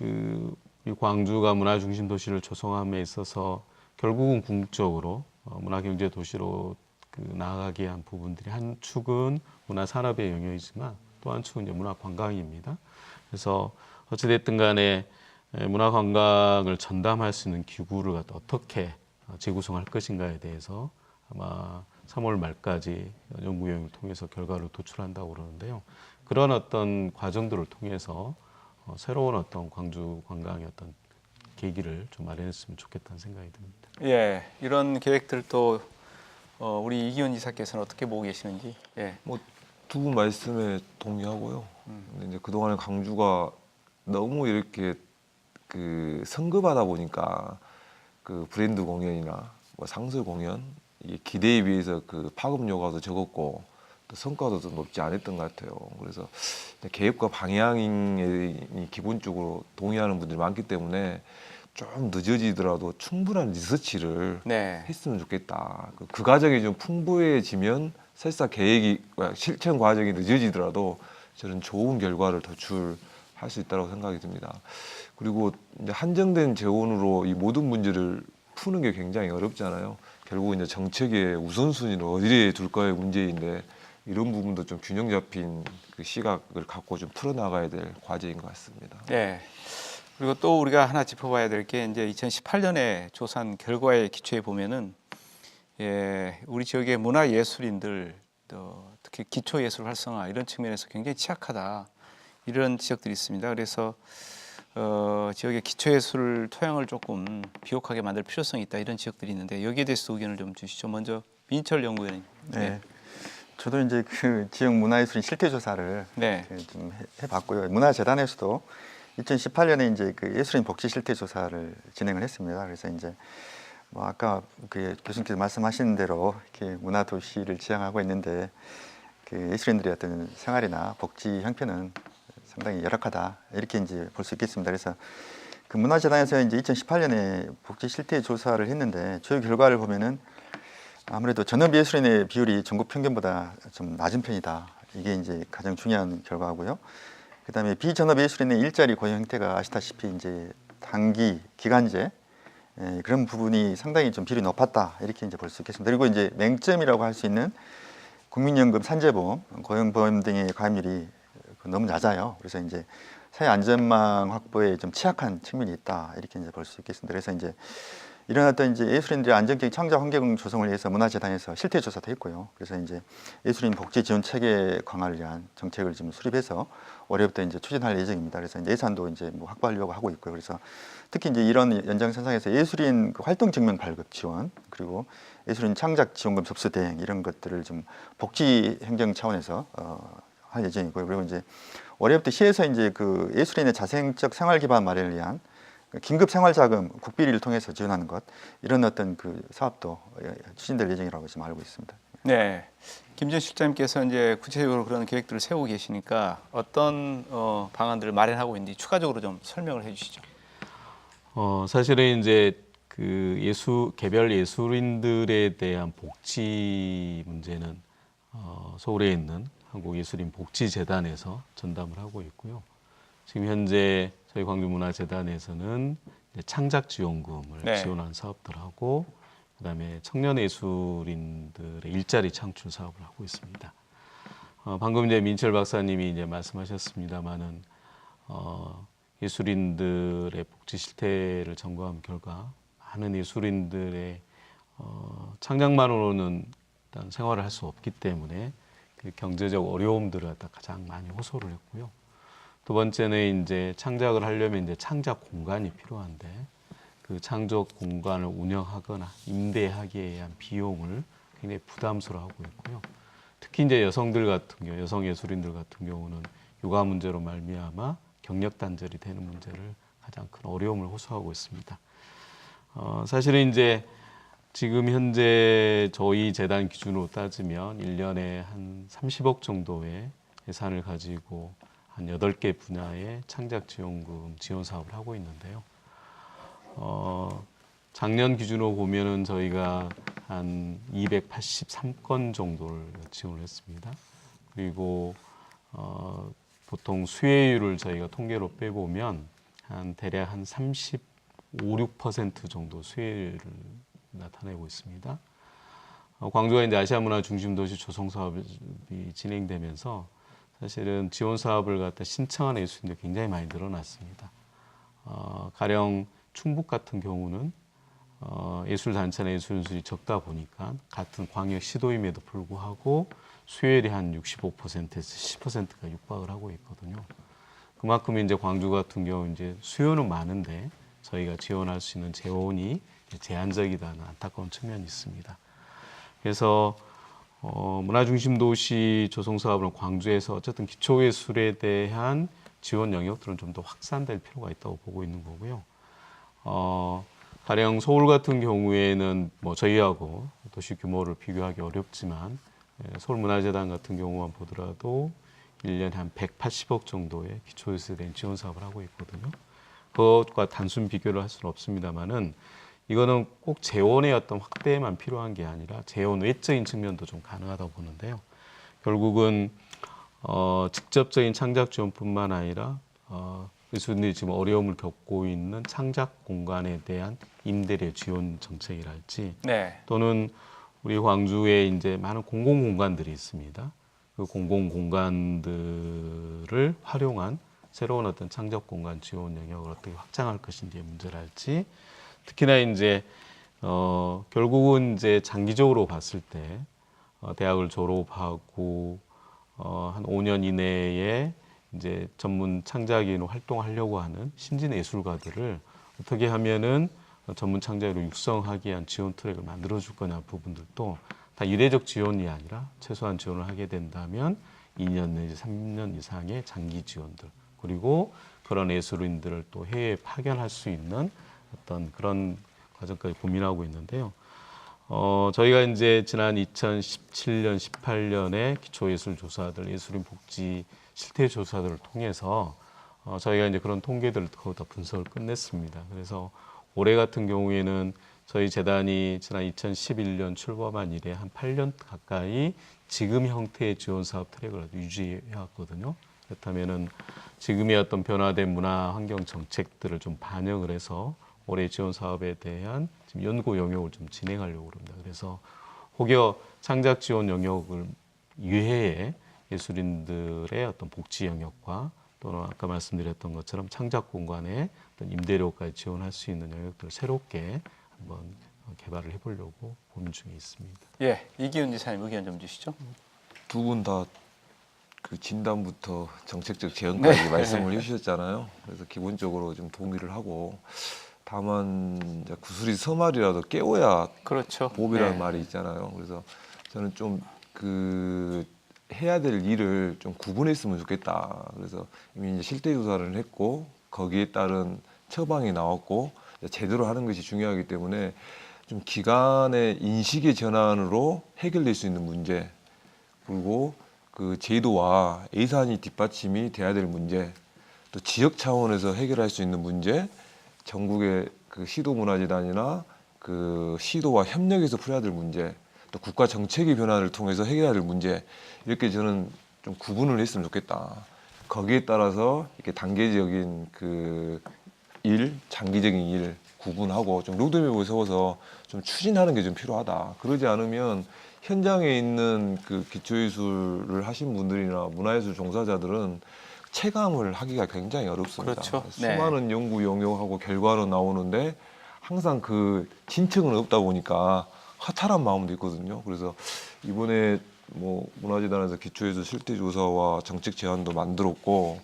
이 광주가 문화중심 도시를 조성함에 있어서 결국은 궁극적으로 문화경제 도시로 나아가게 한 부분들이 한 축은 문화산업의 영역이지만 또 한 축은 이제 문화관광입니다. 그래서 어찌됐든 간에 문화관광을 전담할 수 있는 기구를 갖다 어떻게 재구성할 것인가에 대해서 아마 3월 말까지 연구여행을 통해서 결과를 도출한다고 그러는데요. 그런 어떤 과정들을 통해서 새로운 어떤 광주 관광의 어떤 계기를 좀 마련했으면 좋겠다는 생각이 듭니다. 예, 이런 계획들도 우리 이기훈 이사께서는 어떻게 보고 계시는지. 예, 뭐 두 분 말씀에 동의하고요. 근데 이제 그동안에 광주가 너무 이렇게 그 성급하다 보니까 그 브랜드 공연이나 뭐 상설 공연 이게 기대에 비해서 그 파급 요소가 적었고 또 성과도 좀 높지 않았던 것 같아요. 그래서 계획과 방향이 기본적으로 동의하는 분들이 많기 때문에 좀 늦어지더라도 충분한 리서치를 네. 했으면 좋겠다. 그 과정이 좀 풍부해지면 설사 계획이 실천 과정이 늦어지더라도 저는 좋은 결과를 도출할 수 있다고 생각이 듭니다. 그리고 이제 한정된 재원으로 이 모든 문제를 푸는 게 굉장히 어렵잖아요. 결국 이제 정책의 우선순위를 어디에 둘까의 문제인데 이런 부분도 좀 균형 잡힌 그 시각을 갖고 좀 풀어나가야 될 과제인 것 같습니다. 네. 그리고 또 우리가 하나 짚어봐야 될 게 이제 2018년에 조사한 결과에 기초해 보면은 우리 지역의 문화예술인들 또 특히 기초예술 활성화 이런 측면에서 굉장히 취약하다 이런 지적들이 있습니다. 그래서 지역의 기초예술 토양을 조금 비옥하게 만들 필요성이 있다 이런 지적들이 있는데 여기에 대해서 의견을 좀 주시죠. 먼저 민철 연구위원님. 네. 저도 이제 그 지역 문화예술인 실태 조사를 네. 좀 해봤고요. 문화재단에서도 2018년에 이제 그 예술인 복지 실태 조사를 진행을 했습니다. 그래서 이제 뭐 아까 그 교수님께서 말씀하신 대로 이렇게 문화 도시를 지향하고 있는데 그 예술인들의 어떤 생활이나 복지 형편은 상당히 열악하다 이렇게 이제 볼 수 있겠습니다. 그래서 그 문화재단에서 이제 2018년에 복지 실태 조사를 했는데 주요 결과를 보면은 아무래도 전업 예술인의 비율이 전국 평균보다 좀 낮은 편이다. 이게 이제 가장 중요한 결과고요. 그다음에 비전업 예술인의 일자리 고용 형태가 아시다시피 이제 단기 기간제 그런 부분이 상당히 좀 비율이 높았다 이렇게 이제 볼 수 있겠습니다. 그리고 이제 맹점이라고 할 수 있는 국민연금, 산재보험, 고용보험 등의 가입률이 너무 낮아요. 그래서 이제 사회 안전망 확보에 좀 취약한 측면이 있다 이렇게 이제 볼 수 있겠습니다. 그래서 이제 이런 어떤 이제 예술인들의 안정적인 창작 환경 조성을 위해서 문화재단에서 실태 조사도 했고요. 그래서 이제 예술인 복지 지원 체계 강화를 위한 정책을 지금 수립해서 올해부터 이제 추진할 예정입니다. 그래서 이제 예산도 이제 뭐 확보하려고 하고 있고요. 그래서 특히 이제 이런 연장선상에서 예술인 그 활동 증명 발급 지원 그리고 예술인 창작 지원금 접수 대행 이런 것들을 좀 복지 행정 차원에서 할 예정이고요. 그리고 이제 올해부터 시에서 이제 그 예술인의 자생적 생활 기반 마련을 위한 긴급 생활자금 국비를 통해서 지원하는 것 이런 어떤 그 사업도 추진될 예정이라고 지금 알고 있습니다. 네. 김전 실장님께서 이제 구체적으로 그런 계획들을 세우고 계시니까 어떤 방안들을 마련하고 있는지 추가적으로 좀 설명을 해주시죠. 사실은 이제 그 개별 예술인들에 대한 복지 문제는 서울에 있는 한국예술인 복지재단에서 전담을 하고 있고요. 지금 현재 저희 광주문화재단에서는 창작지원금을 네. 지원하는 사업들을 하고 그다음에 청년 예술인들의 일자리 창출 사업을 하고 있습니다. 방금 이제 민철 박사님이 이제 말씀하셨습니다만은 예술인들의 복지 실태를 점검한 결과 많은 예술인들의 창작만으로는 일단 생활을 할 수 없기 때문에 그 경제적 어려움들을 갖다 가장 많이 호소를 했고요. 두 번째는 이제 창작을 하려면 이제 창작 공간이 필요한데 그 창작 공간을 운영하거나 임대하기에 의한 비용을 굉장히 부담스러워하고 있고요. 특히 이제 여성 예술인들 같은 경우는 육아 문제로 말미암아 경력 단절이 되는 문제를 가장 큰 어려움을 호소하고 있습니다. 사실은 이제 지금 현재 저희 재단 기준으로 따지면 1년에 한 30억 정도의 예산을 가지고 한 8개 분야의 창작지원금 지원 사업을 하고 있는데요. 작년 기준으로 보면은 저희가 한 283건 정도를 지원을 했습니다. 그리고 보통 수혜율을 저희가 통계로 빼보면 대략 한 35, 6% 정도 수혜율을 나타내고 있습니다. 광주가 이제 아시아 문화 중심 도시 조성 사업이 진행되면서 사실은 지원 사업을 갖다 신청하는 예술인들이 굉장히 많이 늘어났습니다. 가령 충북 같은 경우는 예술단체나 예술인수이 적다 보니까 같은 광역 시도임에도 불구하고 수혜율이 한 65%에서 10%가 육박을 하고 있거든요. 그만큼 이제 광주 같은 경우 이제 수요는 많은데 저희가 지원할 수 있는 재원이 제한적이다는 안타까운 측면이 있습니다. 그래서 문화중심 도시 조성 사업은 광주에서 어쨌든 기초예술에 대한 지원 영역들은 좀 더 확산될 필요가 있다고 보고 있는 거고요. 가령 서울 같은 경우에는 뭐 저희하고 도시 규모를 비교하기 어렵지만 서울문화재단 같은 경우만 보더라도 1년에 한 180억 정도의 기초예술에 대한 지원 사업을 하고 있거든요. 그것과 단순 비교를 할 수는 없습니다만은 이거는 꼭 재원의 어떤 확대만 필요한 게 아니라 재원 외적인 측면도 좀 가능하다고 보는데요. 결국은 직접적인 창작 지원뿐만 아니라 예술인들이 지금 어려움을 겪고 있는 창작 공간에 대한 임대료 지원 정책이랄지 네. 또는 우리 광주에 이제 많은 공공 공간들이 있습니다. 그 공공 공간들을 활용한 새로운 어떤 창작 공간 지원 영역을 어떻게 확장할 것인지의 문제랄지 특히나 이제 결국은 이제 장기적으로 봤을 때 대학을 졸업하고 한 5년 이내에 이제 전문 창작인으로 활동하려고 하는 신진 예술가들을 어떻게 하면은 전문 창작인으로 육성하기 위한 지원 트랙을 만들어줄 거냐 부분들도 다 이례적 지원이 아니라 최소한 지원을 하게 된다면 2년 내지 3년 이상의 장기 지원들 그리고 그런 예술인들을 또 해외에 파견할 수 있는 어떤 그런 과정까지 고민하고 있는데요. 저희가 이제 지난 2017년, 18년에 기초예술조사들, 예술인 복지 실태조사들을 통해서 저희가 이제 그런 통계들을 거의 다 분석을 끝냈습니다. 그래서 올해 같은 경우에는 저희 재단이 지난 2011년 출범한 이래 한 8년 가까이 지금 형태의 지원 사업 트랙을 유지해 왔거든요. 그렇다면은 지금의 어떤 변화된 문화 환경 정책들을 좀 반영을 해서 올해 지원 사업에 대한 지금 연구 영역을 좀 진행하려고 합니다. 그래서 혹여 창작 지원 영역을 이외에 예술인들의 어떤 복지 영역과 또는 아까 말씀드렸던 것처럼 창작 공간에 어떤 임대료까지 지원할 수 있는 영역들을 새롭게 한번 개발을 해보려고 고민 중에 있습니다. 예, 이기훈 지사님 의견 좀 주시죠. 두 분 다 그 진단부터 정책적 제언까지 네. 말씀을 해주셨잖아요. 그래서 기본적으로 좀 동의를 하고 다만 이제 구슬이 서말이라도 깨워야 그렇죠. 보비라는 네. 말이 있잖아요. 그래서 저는 좀 그 해야 될 일을 좀 구분했으면 좋겠다. 그래서 이미 이제 실태 조사를 했고 거기에 따른 처방이 나왔고 제대로 하는 것이 중요하기 때문에 좀 기간의 인식의 전환으로 해결될 수 있는 문제 그리고 그 제도와 예산이 뒷받침이 돼야 될 문제 또 지역 차원에서 해결할 수 있는 문제 전국의 그 시도문화재단이나 그 시도와 협력해서 풀어야 될 문제 또 국가 정책의 변화를 통해서 해결해야 될 문제 이렇게 저는 좀 구분을 했으면 좋겠다. 거기에 따라서 이렇게 단계적인 그 일, 장기적인 일 구분하고 좀 로드맵을 세워서 좀 추진하는 게 좀 필요하다. 그러지 않으면 현장에 있는 그 기초예술을 하신 분들이나 문화예술 종사자들은 체감을 하기가 굉장히 어렵습니다. 그렇죠. 네. 수많은 연구 영역하고 결과는 나오는데 항상 그 진척은 없다 보니까 허탈한 마음도 있거든요. 그래서 이번에 뭐 문화재단에서 기초예술 실태조사와 정책 제안도 만들었고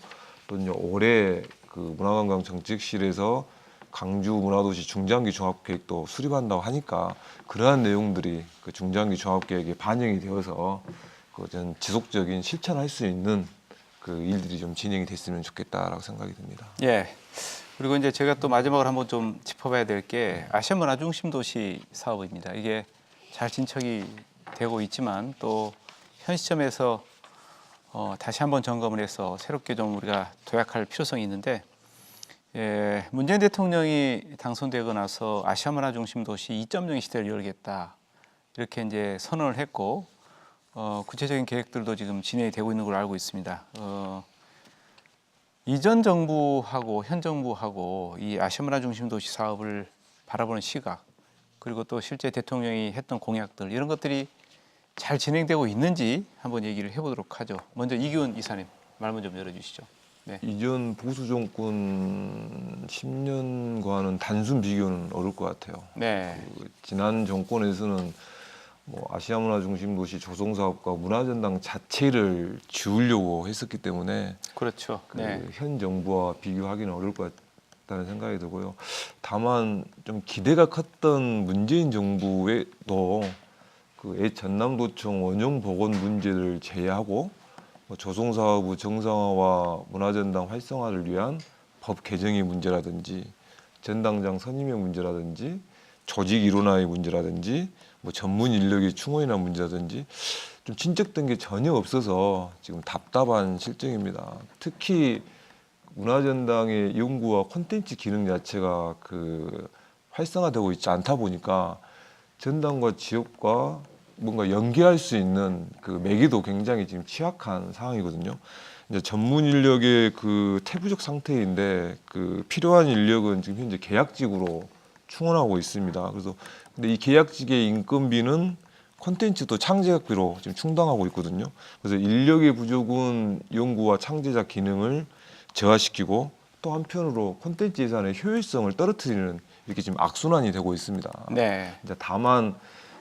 또 이제 올해 그 문화관광 정책실에서 강주 문화도시 중장기 종합계획도 수립한다고 하니까 그러한 내용들이 그 중장기 종합계획에 반영이 되어서 그 전 지속적인 실천할 수 있는 그 일들이 좀 진행이 됐으면 좋겠다라고 생각이 듭니다. 예. 그리고 이제 제가 또 마지막으로 한번 좀 짚어봐야 될 게 아시아 문화 중심 도시 사업입니다. 이게 잘 진척이 되고 있지만 또 현 시점에서 다시 한번 점검을 해서 새롭게 좀 우리가 도약할 필요성이 있는데 예, 문재인 대통령이 당선되고 나서 아시아 문화 중심 도시 2.0 시대를 열겠다 이렇게 이제 선언을 했고 구체적인 계획들도 지금 진행이 되고 있는 걸로 알고 있습니다. 이전 정부하고 현 정부하고 이 아시아 문화 중심 도시 사업을 바라보는 시각 그리고 또 실제 대통령이 했던 공약들 이런 것들이 잘 진행되고 있는지 한번 얘기를 해보도록 하죠. 먼저 이기훈 이사님 말문 좀 열어주시죠. 네. 이전 보수 정권 10년과는 단순 비교는 어려울 것 같아요. 네. 그 지난 정권에서는 뭐 아시아 문화 중심 도시 조성 사업과 문화전당 자체를 지우려고 했었기 때문에 그렇죠. 그 네. 현 정부와 비교하기는 어려울 것 같다는 생각이 들고요. 다만 좀 기대가 컸던 문재인 정부에도 그 전남도청 원형 복원 문제를 제외하고 뭐 조성사업의 정상화와 문화전당 활성화를 위한 법 개정의 문제라든지 전당장 선임의 문제라든지 조직 이론화의 문제라든지 뭐 전문 인력의 충원이나 문제라든지 좀 진척된 게 전혀 없어서 지금 답답한 실정입니다. 특히 문화전당의 연구와 콘텐츠 기능 자체가 그 활성화되고 있지 않다 보니까 전당과 지역과 뭔가 연계할 수 있는 그 매개도 굉장히 지금 취약한 상황이거든요. 이제 전문 인력의 그 태부적 상태인데 그 필요한 인력은 지금 현재 계약직으로 충원하고 있습니다. 그래서 근데 이 계약직의 인건비는 콘텐츠도 창제작비로 지금 충당하고 있거든요. 그래서 인력의 부족은 연구와 창제작 기능을 저하시키고 또 한편으로 콘텐츠 예산의 효율성을 떨어뜨리는 이렇게 지금 악순환이 되고 있습니다. 네. 이제 다만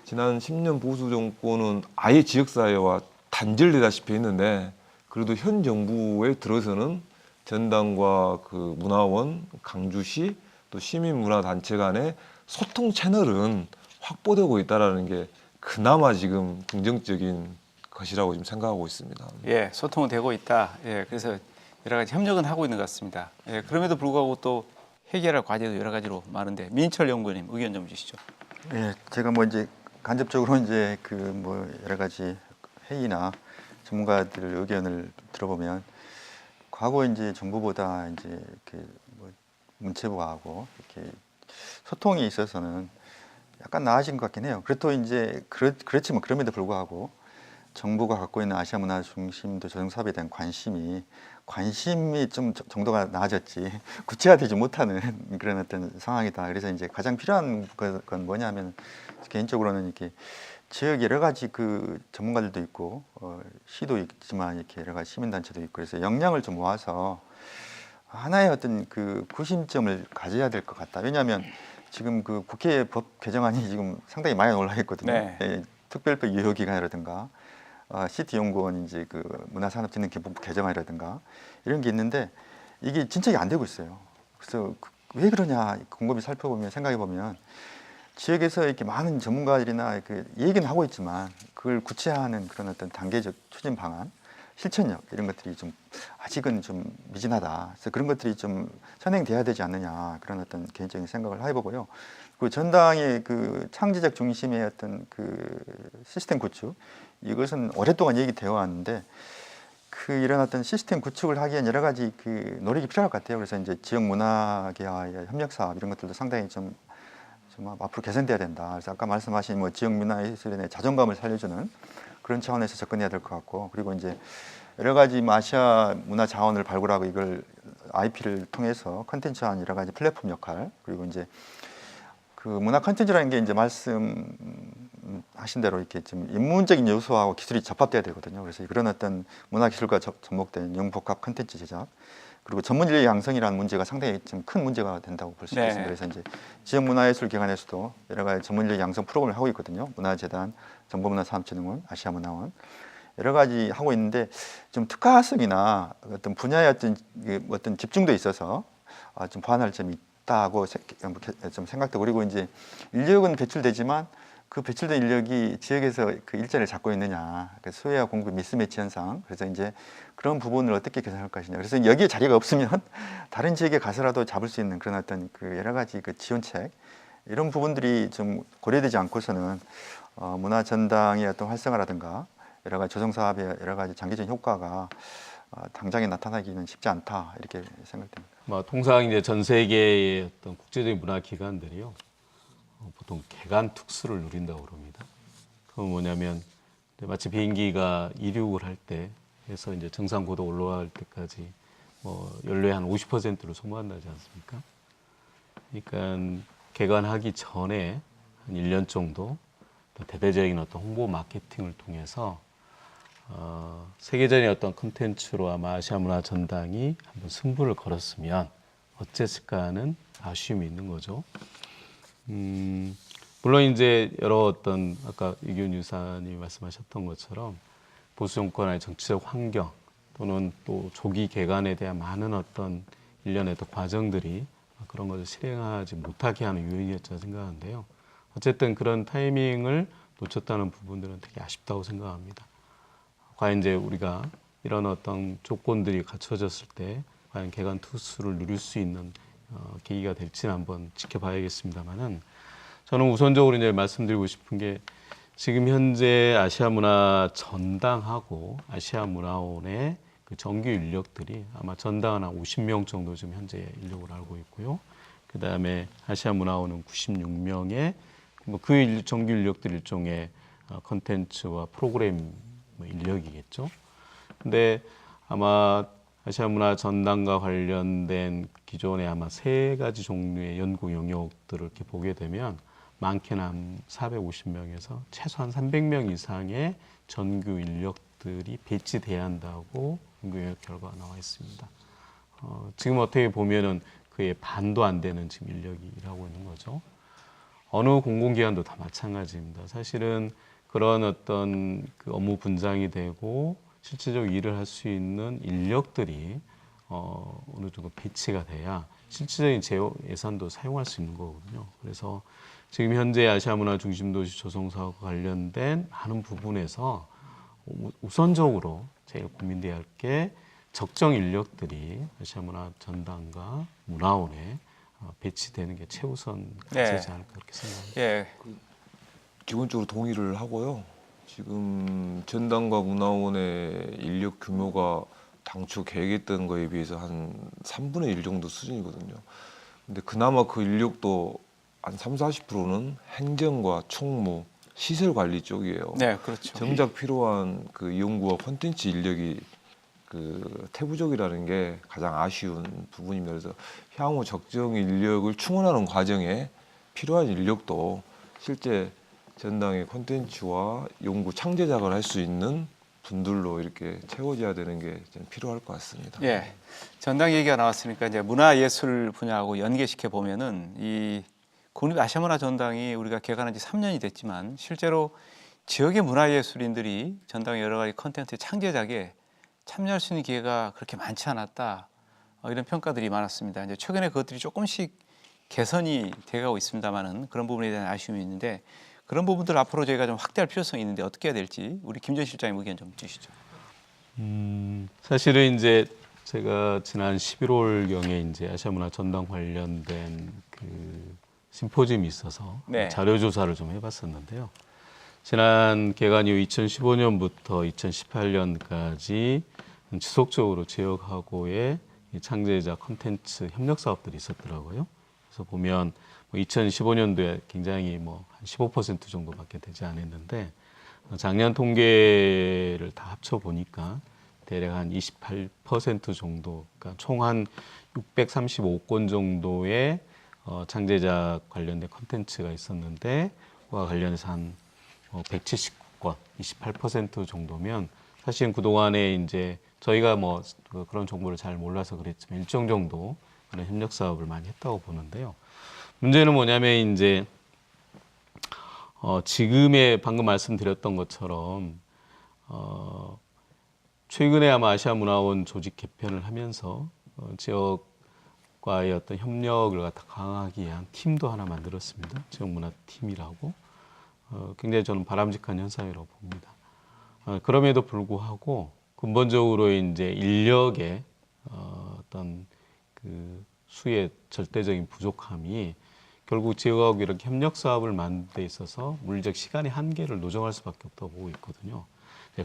지난 10년 보수 정권은 아예 지역사회와 단절되다시피 했는데 그래도 현 정부에 들어서는 전당과 그 문화원, 강주시 또 시민문화단체 간의 소통 채널은 확보되고 있다라는 게 그나마 지금 긍정적인 것이라고 지금 생각하고 있습니다. 예, 소통은 되고 있다. 예, 그래서 여러 가지 협력은 하고 있는 것 같습니다. 예, 그럼에도 불구하고 또 해결할 과제도 여러 가지로 많은데 민철 연구원님 의견 좀 주시죠. 예, 제가 뭐 이제 간접적으로 이제 그 뭐 여러 가지 회의나 전문가들 의견을 들어보면 과거 이제 정부보다 이제 이렇게 뭐 문체부하고 이렇게 소통이 있어서는 약간 나아진 것 같긴 해요. 그래도 이제 그렇지만 그럼에도 불구하고 정부가 갖고 있는 아시아 문화 중심도 조성 사업에 대한 관심이 좀 정도가 나아졌지 구체화되지 못하는 그런 어떤 상황이다. 그래서 이제 가장 필요한 건 뭐냐면 개인적으로는 이렇게 지역 여러 가지 그 전문가들도 있고 시도 있지만 이렇게 여러 가지 시민단체도 있고 그래서 역량을 좀 모아서 하나의 어떤 그 구심점을 가져야 될 것 같다. 왜냐하면 지금 그 국회 법 개정안이 지금 상당히 많이 올라 있거든요. 네. 예, 특별법 유효기간이라든가 CT연구원 이제 그 문화산업진흥기본법 개정안이라든가 이런 게 있는데 이게 진척이 안 되고 있어요. 그래서 왜 그러냐 곰곰이 살펴보면 생각해 보면 지역에서 이렇게 많은 전문가들이나 그 얘기는 하고 있지만 그걸 구체화하는 그런 어떤 단계적 추진 방안, 실천력 이런 것들이 좀 아직은 좀 미진하다. 그래서 그런 것들이 좀 선행돼야 되지 않느냐 그런 어떤 개인적인 생각을 해보고요. 그 전당의 그 창제적 중심의 어떤 그 시스템 구축 이것은 오랫동안 얘기되어 왔는데 그 이런 어떤 시스템 구축을 하기엔 여러 가지 그 노력이 필요할 것 같아요. 그래서 이제 지역 문화계와의 협력 사업 이런 것들도 상당히 좀 앞으로 개선돼야 된다. 그래서 아까 말씀하신 뭐 지역 문화예술인의 자존감을 살려주는 그런 차원에서 접근해야 될 것 같고 그리고 이제 여러 가지 아시아 문화 자원을 발굴하고 이걸 IP를 통해서 컨텐츠한 여러 가지 플랫폼 역할 그리고 이제 그 문화 컨텐츠라는 게 이제 말씀하신 대로 이렇게 좀 인문적인 요소하고 기술이 접합돼야 되거든요. 그래서 그런 어떤 문화 기술과 접목된 영복합 컨텐츠 제작 그리고 전문 인력 양성이라는 문제가 상당히 좀 큰 문제가 된다고 볼 수 네. 있습니다. 그래서 이제 지역문화예술기관에서도 여러 가지 전문 인력 양성 프로그램을 하고 있거든요. 문화재단, 정보문화산업진흥원, 아시아문화원 여러 가지 하고 있는데 좀 특화성이나 어떤 분야의 어떤 집중도에 있어서 좀 보완할 점이 있다고 좀 생각도 그리고 이제 인력은 배출되지만 그 배출된 인력이 지역에서 그 일자리를 잡고 있느냐, 그 수요와 공급 미스매치 현상. 그래서 이제 그런 부분을 어떻게 개선할 것이냐. 그래서 여기에 자리가 없으면 다른 지역에 가서라도 잡을 수 있는 그런 어떤 그 여러 가지 그 지원책 이런 부분들이 좀 고려되지 않고서는 문화 전당의 어떤 활성화라든가 여러 가지 조성 사업의 여러 가지 장기적인 효과가 당장에 나타나기는 쉽지 않다 이렇게 생각됩니다. 통상 이제 전 세계의 어떤 국제적인 문화 기관들이요. 보통 개간 특수를 누린다고 그럽니다. 그건 뭐냐면 마치 비행기가 이륙을 할 때 해서 이제 정상 고도 올라갈 때까지 연료의 한 50%를 소모한다지 않습니까? 그러니까 개간하기 전에 한 1년 정도 대대적인 어떤 홍보 마케팅을 통해서 세계적인 어떤 콘텐츠로 아마 아시아 문화 전당이 한번 승부를 걸었으면 어땠을까는 아쉬움이 있는 거죠. 물론 이제 여러 어떤 아까 이규현 유사님이 말씀하셨던 것처럼 보수 정권의 정치적 환경 또는 또 조기 개간에 대한 많은 어떤 일련의 어떤 과정들이 그런 것을 실행하지 못하게 하는 요인이었죠 생각하는데요. 어쨌든 그런 타이밍을 놓쳤다는 부분들은 되게 아쉽다고 생각합니다. 과연 이제 우리가 이런 어떤 조건들이 갖춰졌을 때 과연 개간 투수를 누릴 수 있는 계기가 될지는 한번 지켜봐야겠습니다만은 저는 우선적으로 이제 말씀드리고 싶은 게 지금 현재 아시아문화 전당하고 아시아문화원의 그 정규 인력들이 아마 전당은 한 50명 정도 지금 현재 인력으로 알고 있고요. 그 다음에 아시아문화원은 96명의 그 정규 인력들 일종의 컨텐츠와 프로그램 인력이겠죠. 근데 아마 아시아문화 전당과 관련된 기존의 아마 3가지 종류의 연구 영역들을 이렇게 보게 되면 많게는 한 450명에서 최소한 300명 이상의 전교 인력들이 배치돼야 한다고 연구 영역 결과가 나와 있습니다. 지금 어떻게 보면은 그의 반도 안 되는 지금 인력이 일하고 있는 거죠. 어느 공공기관도 다 마찬가지입니다. 사실은 그런 어떤 그 업무 분장이 되고 실질적으로 일을 할 수 있는 인력들이 어느 정도 배치가 돼야 실질적인 예산도 사용할 수 있는 거거든요. 그래서 지금 현재 아시아문화 중심도시 조성사업과 관련된 많은 부분에서 우선적으로 제일 고민돼야 할 게 적정 인력들이 아시아문화 전당과 문화원에 배치되는 게 최우선 과제지 않을까 그렇게 생각합니다. 예, 기본적으로 동의를 하고요. 지금 전당과 문화원의 인력 규모가 당초 계획했던 거에 비해서 한 3분의 1 정도 수준이거든요. 근데 그나마 그 인력도 한 30-40%는 행정과 총무, 시설 관리 쪽이에요. 네, 그렇죠. 정작 필요한 그 연구와 콘텐츠 인력이 그 태부족이라는 게 가장 아쉬운 부분입니다. 그래서 향후 적정 인력을 충원하는 과정에 필요한 인력도 실제 전당의 콘텐츠와 연구 창제작을 할 수 있는 분들로 이렇게 채워져야 되는 게 좀 필요할 것 같습니다. 예, 전당 얘기가 나왔으니까 이제 문화예술 분야하고 연계시켜 보면은 이 국립아시아문화전당이 우리가 개관한 지 3년이 됐지만 실제로 지역의 문화예술인들이 전당의 여러 가지 콘텐츠 창제작에 참여할 수 있는 기회가 그렇게 많지 않았다. 이런 평가들이 많았습니다. 이제 최근에 그것들이 조금씩 개선이 돼가고 있습니다만은 그런 부분에 대한 아쉬움이 있는데 그런 부분들 앞으로 저희가 좀 확대할 필요성이 있는데 어떻게 해야 될지 우리 김전 실장님 의견 좀 주시죠. 사실은 이제 제가 지난 11월경에 이제 아시아문화 전당 관련된 그 심포지엄이 있어서 네. 자료 조사를 좀 해봤었는데요. 지난 개관 이후 2015년부터 2018년까지 지속적으로 지역하고의 창제자 콘텐츠 협력 사업들이 있었더라고요. 그래서 보면 2015년도에 굉장히 한 15% 정도밖에 되지 않았는데 작년 통계를 다 합쳐 보니까 대략 한 28% 정도, 그러니까 총 한 635건 정도의 창제자 관련된 콘텐츠가 있었는데 그와 관련해서 한 179건, 28% 정도면 사실은 그동안에 이제 저희가 그런 정보를 잘 몰라서 그랬지만 일정 정도 그런 협력 사업을 많이 했다고 보는데요. 문제는 뭐냐면 이제 지금의 방금 말씀드렸던 것처럼 최근에 아마 아시아문화원 조직 개편을 하면서 지역과의 어떤 협력을 갖다 강화하기 위한 팀도 하나 만들었습니다. 지역문화팀이라고. 굉장히 저는 바람직한 현상이라고 봅니다. 그럼에도 불구하고 근본적으로 이제 인력의 어떤 그 수의 절대적인 부족함이 결국 지역하고 이렇게 협력 사업을 만드는 데 있어서 물리적 시간의 한계를 노정할 수밖에 없다고 보고 있거든요.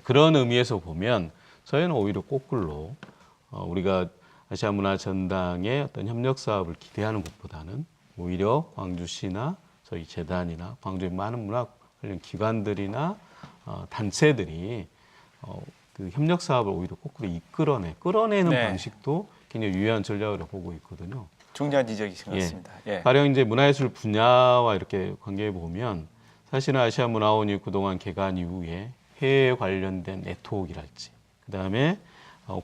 그런 의미에서 보면 저희는 오히려 거꾸로 우리가 아시아문화 전당의 어떤 협력 사업을 기대하는 것보다는 오히려 광주시나 저희 재단이나 광주의 많은 문화 관련 기관들이나 단체들이 그 협력 사업을 오히려 거꾸로 끌어내는 네. 방식도 굉장히 유효한 전략으로 보고 있거든요. 중요한 지적이신 것 같습니다. 예. 가령 이제 문화예술 분야와 이렇게 관계해 보면 사실은 아시아문화원이 그동안 개관 이후에 해외 관련된 네트워크랄지 그다음에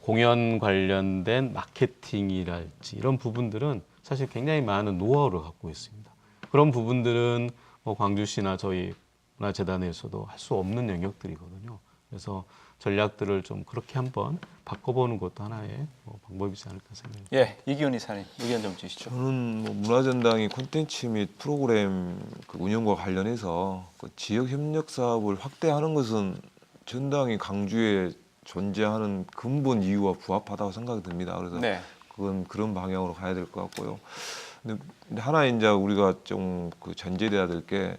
공연 관련된 마케팅이랄지 이런 부분들은 사실 굉장히 많은 노하우를 갖고 있습니다. 그런 부분들은 광주시나 저희 문화재단에서도 할 수 없는 영역들이거든요. 그래서 전략들을 좀 그렇게 한번 바꿔보는 것도 하나의 방법이지 않을까 생각합니다. 예, 이기훈 이사님 의견 좀 주시죠. 저는 문화전당이 콘텐츠 및 프로그램 그 운영과 관련해서 그 지역 협력 사업을 확대하는 것은 전당이 강주에 존재하는 근본 이유와 부합하다고 생각이 듭니다. 그래서 네. 그건 그런 방향으로 가야 될 것 같고요. 근데 하나 이제 우리가 좀 그 전제돼야 될 게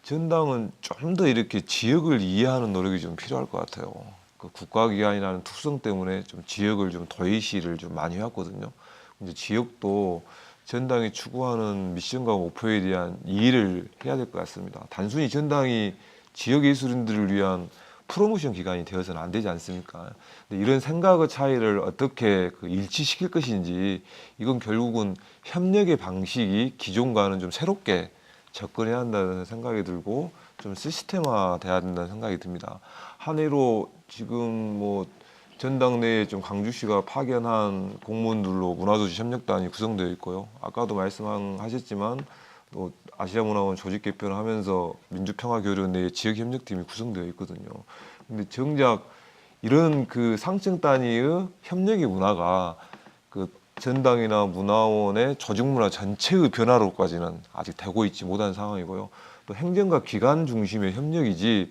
전당은 좀 더 이렇게 지역을 이해하는 노력이 좀 필요할 것 같아요. 그 국가기관이라는 특성 때문에 좀 지역을 좀 도외시를 좀 많이 해왔거든요. 이제 지역도 전당이 추구하는 미션과 목표에 대한 이해를 해야 될 것 같습니다. 단순히 전당이 지역 예술인들을 위한 프로모션 기관이 되어서는 안 되지 않습니까? 근데 이런 생각의 차이를 어떻게 그 일치시킬 것인지 이건 결국은 협력의 방식이 기존과는 좀 새롭게 접근해야 한다는 생각이 들고 좀 시스템화 돼야 된다는 생각이 듭니다. 한 해로 지금 뭐 전당 내에 좀 강주시가 파견한 공무원들로 문화도시 협력단이 구성되어 있고요. 아까도 말씀하셨지만 또 아시아문화원 조직 개편을 하면서 민주평화교류 내 지역협력팀이 구성되어 있거든요. 근데 정작 이런 그 상층 단위의 협력의 문화가 그 전당이나 문화원의 조직문화 전체의 변화로까지는 아직 되고 있지 못한 상황이고요. 또 행정과 기관 중심의 협력이지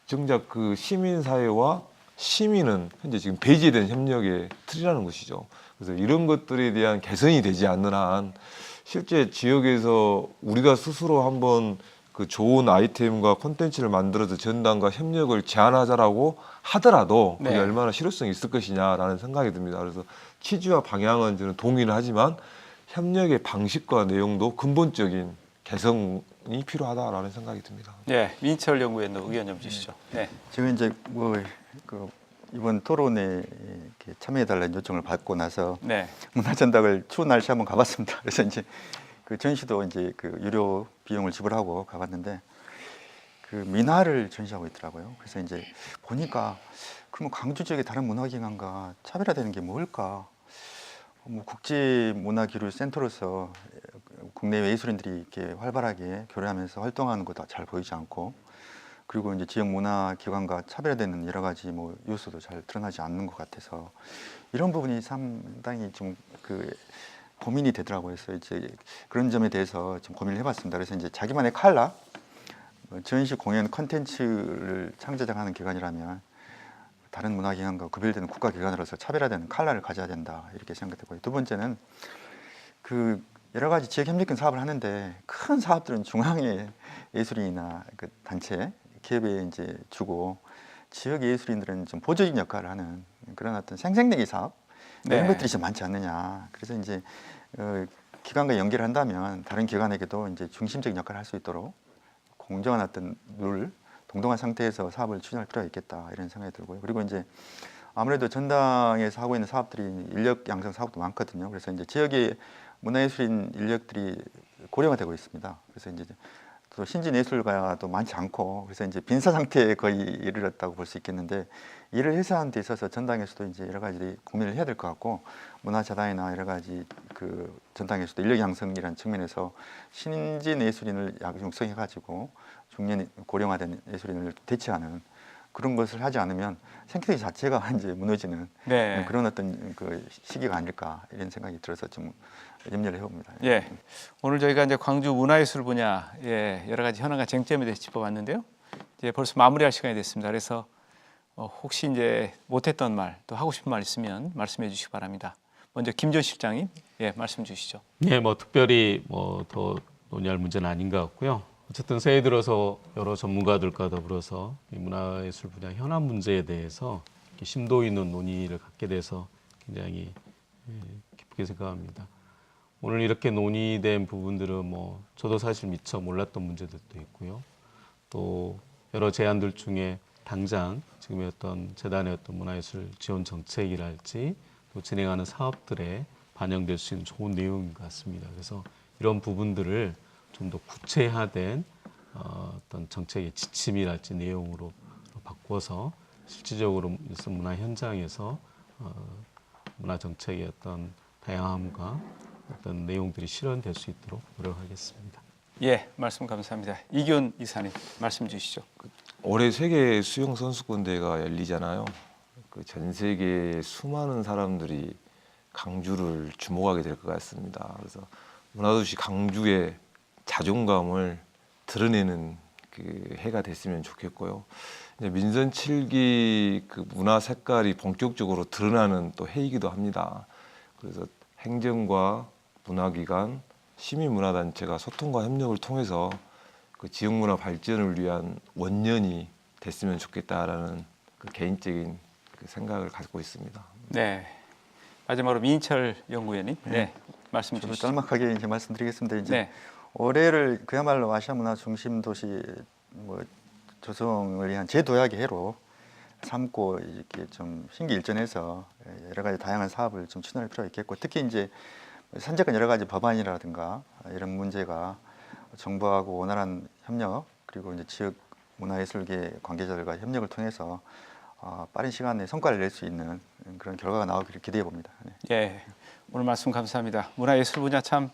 정작 그 시민사회와 시민은 현재 지금 배제된 협력의 틀이라는 것이죠. 그래서 이런 것들에 대한 개선이 되지 않는 한 실제 지역에서 우리가 스스로 한번 그 좋은 아이템과 콘텐츠를 만들어서 전당과 협력을 제안하자라고 하더라도 그게 네. 얼마나 실효성이 있을 것이냐라는 생각이 듭니다. 그래서 취지와 방향은 저는 동의를 하지만 협력의 방식과 내용도 근본적인 개선이 필요하다라는 생각이 듭니다. 예, 민철 연구위원도 의견 좀 주시죠. 네. 제가 이제 그 이번 토론에 이렇게 참여해달라는 요청을 받고 나서 네. 문화전당을 추운 날씨 한번 가봤습니다. 그래서 이제 그 전시도 이제 그 유료 비용을 지불하고 가봤는데 그 민화를 전시하고 있더라고요. 그래서 이제 보니까 그러면 광주 지역의 다른 문화기관과 차별화되는 게 뭘까? 뭐 국제문화기술센터로서 국내 예술인들이 이렇게 활발하게 교류하면서 활동하는 것도 잘 보이지 않고, 그리고 이제 지역 문화기관과 차별화되는 여러 가지 뭐 요소도 잘 드러나지 않는 것 같아서 이런 부분이 상당히 좀 그 고민이 되더라고요. 그래서 이제 그런 점에 대해서 좀 고민을 해봤습니다. 그래서 이제 자기만의 칼라, 전시 공연 컨텐츠를 창제하는 기관이라면 다른 문화기관과 구별되는 국가기관으로서 차별화되는 칼라를 가져야 된다 이렇게 생각되고요. 두 번째는 그 여러 가지 지역 협력형 사업을 하는데 큰 사업들은 중앙의 예술인이나 그 단체 기업에 이제 주고 지역 예술인들은 좀 보조직 역할을 하는 그런 어떤 생생내기 사업 이런 네. 것들이 좀 많지 않느냐. 그래서 이제 기관과 연계를 한다면 다른 기관에게도 이제 중심적인 역할을 할 수 있도록 공정한 어떤 룰, 동등한 상태에서 사업을 추진할 필요가 있겠다 이런 생각이 들고요. 그리고 이제 아무래도 전당에서 하고 있는 사업들이 인력 양성 사업도 많거든요. 그래서 이제 지역의 문화예술인 인력들이 고령화 되고 있습니다. 그래서 이제 또 신진 예술가도 많지 않고 그래서 이제 빈사 상태에 거의 이르렀다고 볼 수 있겠는데 이를 해소하는 데 있어서 전당에서도 이제 여러 가지 고민을 해야 될 것 같고 문화재단이나 여러 가지 그 전당에서도 인력 양성이라는 측면에서 신진 예술인을 육성해 가지고 중년 고령화된 예술인을 대체하는 그런 것을 하지 않으면 생태계 자체가 이제 무너지는 네. 그런 어떤 그 시기가 아닐까 이런 생각이 들어서 좀 염려를 해봅니다. 예. 오늘 저희가 이제 광주 문화예술 분야 여러 가지 현안과 쟁점에 대해서 짚어봤는데요. 이제 벌써 마무리할 시간이 됐습니다. 그래서 혹시 이제 못했던 말 또 하고 싶은 말 있으면 말씀해 주시기 바랍니다. 먼저 김전 실장님, 말씀 주시죠. 네, 뭐 특별히 뭐 더 논의할 문제는 아닌 것 같고요. 어쨌든 새해 들어서 여러 전문가들과 더불어서 이 문화예술 분야 현안 문제에 대해서 이렇게 심도 있는 논의를 갖게 돼서 굉장히 기쁘게 생각합니다. 오늘 이렇게 논의된 부분들은 뭐 저도 사실 미처 몰랐던 문제들도 있고요. 또 여러 제안들 중에 당장 지금의 어떤 재단의 어떤 문화예술 지원 정책이랄지 또 진행하는 사업들에 반영될 수 있는 좋은 내용인 것 같습니다. 그래서 이런 부분들을 좀 더 구체화된 어떤 정책의 지침이랄지 내용으로 바꿔서 실질적으로 문화 현장에서 문화 정책의 어떤 다양함과 어떤 내용들이 실현될 수 있도록 노력하겠습니다. 예, 말씀 감사합니다. 이기훈 이사님, 말씀 주시죠. 올해 세계 수영 선수권 대회가 열리잖아요. 그 전 세계의 수많은 사람들이 강주를 주목하게 될 것 같습니다. 그래서 문화도시 강주의 자존감을 드러내는 그 해가 됐으면 좋겠고요. 이제 민선 7기 그 문화 색깔이 본격적으로 드러나는 또 해이기도 합니다. 그래서 행정과 문화기관 시민문화단체가 소통과 협력을 통해서 그 지역문화 발전을 위한 원년이 됐으면 좋겠다라는 그 개인적인 그 생각을 가지고 있습니다. 네. 마지막으로 민철 연구위원님, 네, 말씀 저도 주시죠. 짤막하게 이제 말씀드리겠습니다. 이제 네, 올해를 그야말로 아시아 문화 중심 도시 뭐 조성을 위한 제도약의 해로 삼고 이렇게 좀 신기일전해서 여러 가지 다양한 사업을 좀 추진할 필요가 있겠고, 특히 이제 산적한 여러 가지 법안이라든가 이런 문제가 정부하고 원활한 협력, 그리고 이제 지역 문화예술계 관계자들과 협력을 통해서 빠른 시간 내에 성과를 낼 수 있는 그런 결과가 나오기를 기대해 봅니다. 네. 예, 오늘 말씀 감사합니다. 문화예술 분야 참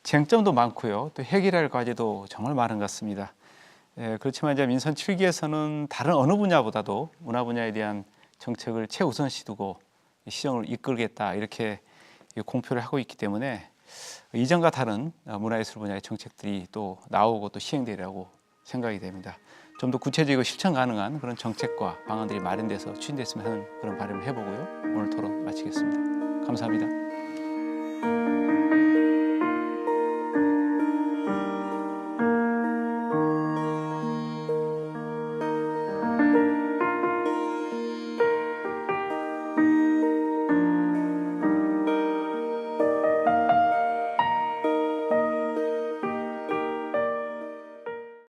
쟁점도 많고요, 또 해결할 과제도 정말 많은 것 같습니다. 예, 그렇지만 이제 민선 7기에서는 다른 어느 분야보다도 문화 분야에 대한 정책을 최우선시 두고 시정을 이끌겠다 이렇게 공표를 하고 있기 때문에 이전과 다른 문화예술 분야의 정책들이 또 나오고 또 시행되리라고 생각이 됩니다. 좀 더 구체적이고 실천 가능한 그런 정책과 방안들이 마련돼서 추진됐으면 하는 그런 바람을 해보고요. 오늘 토론 마치겠습니다. 감사합니다.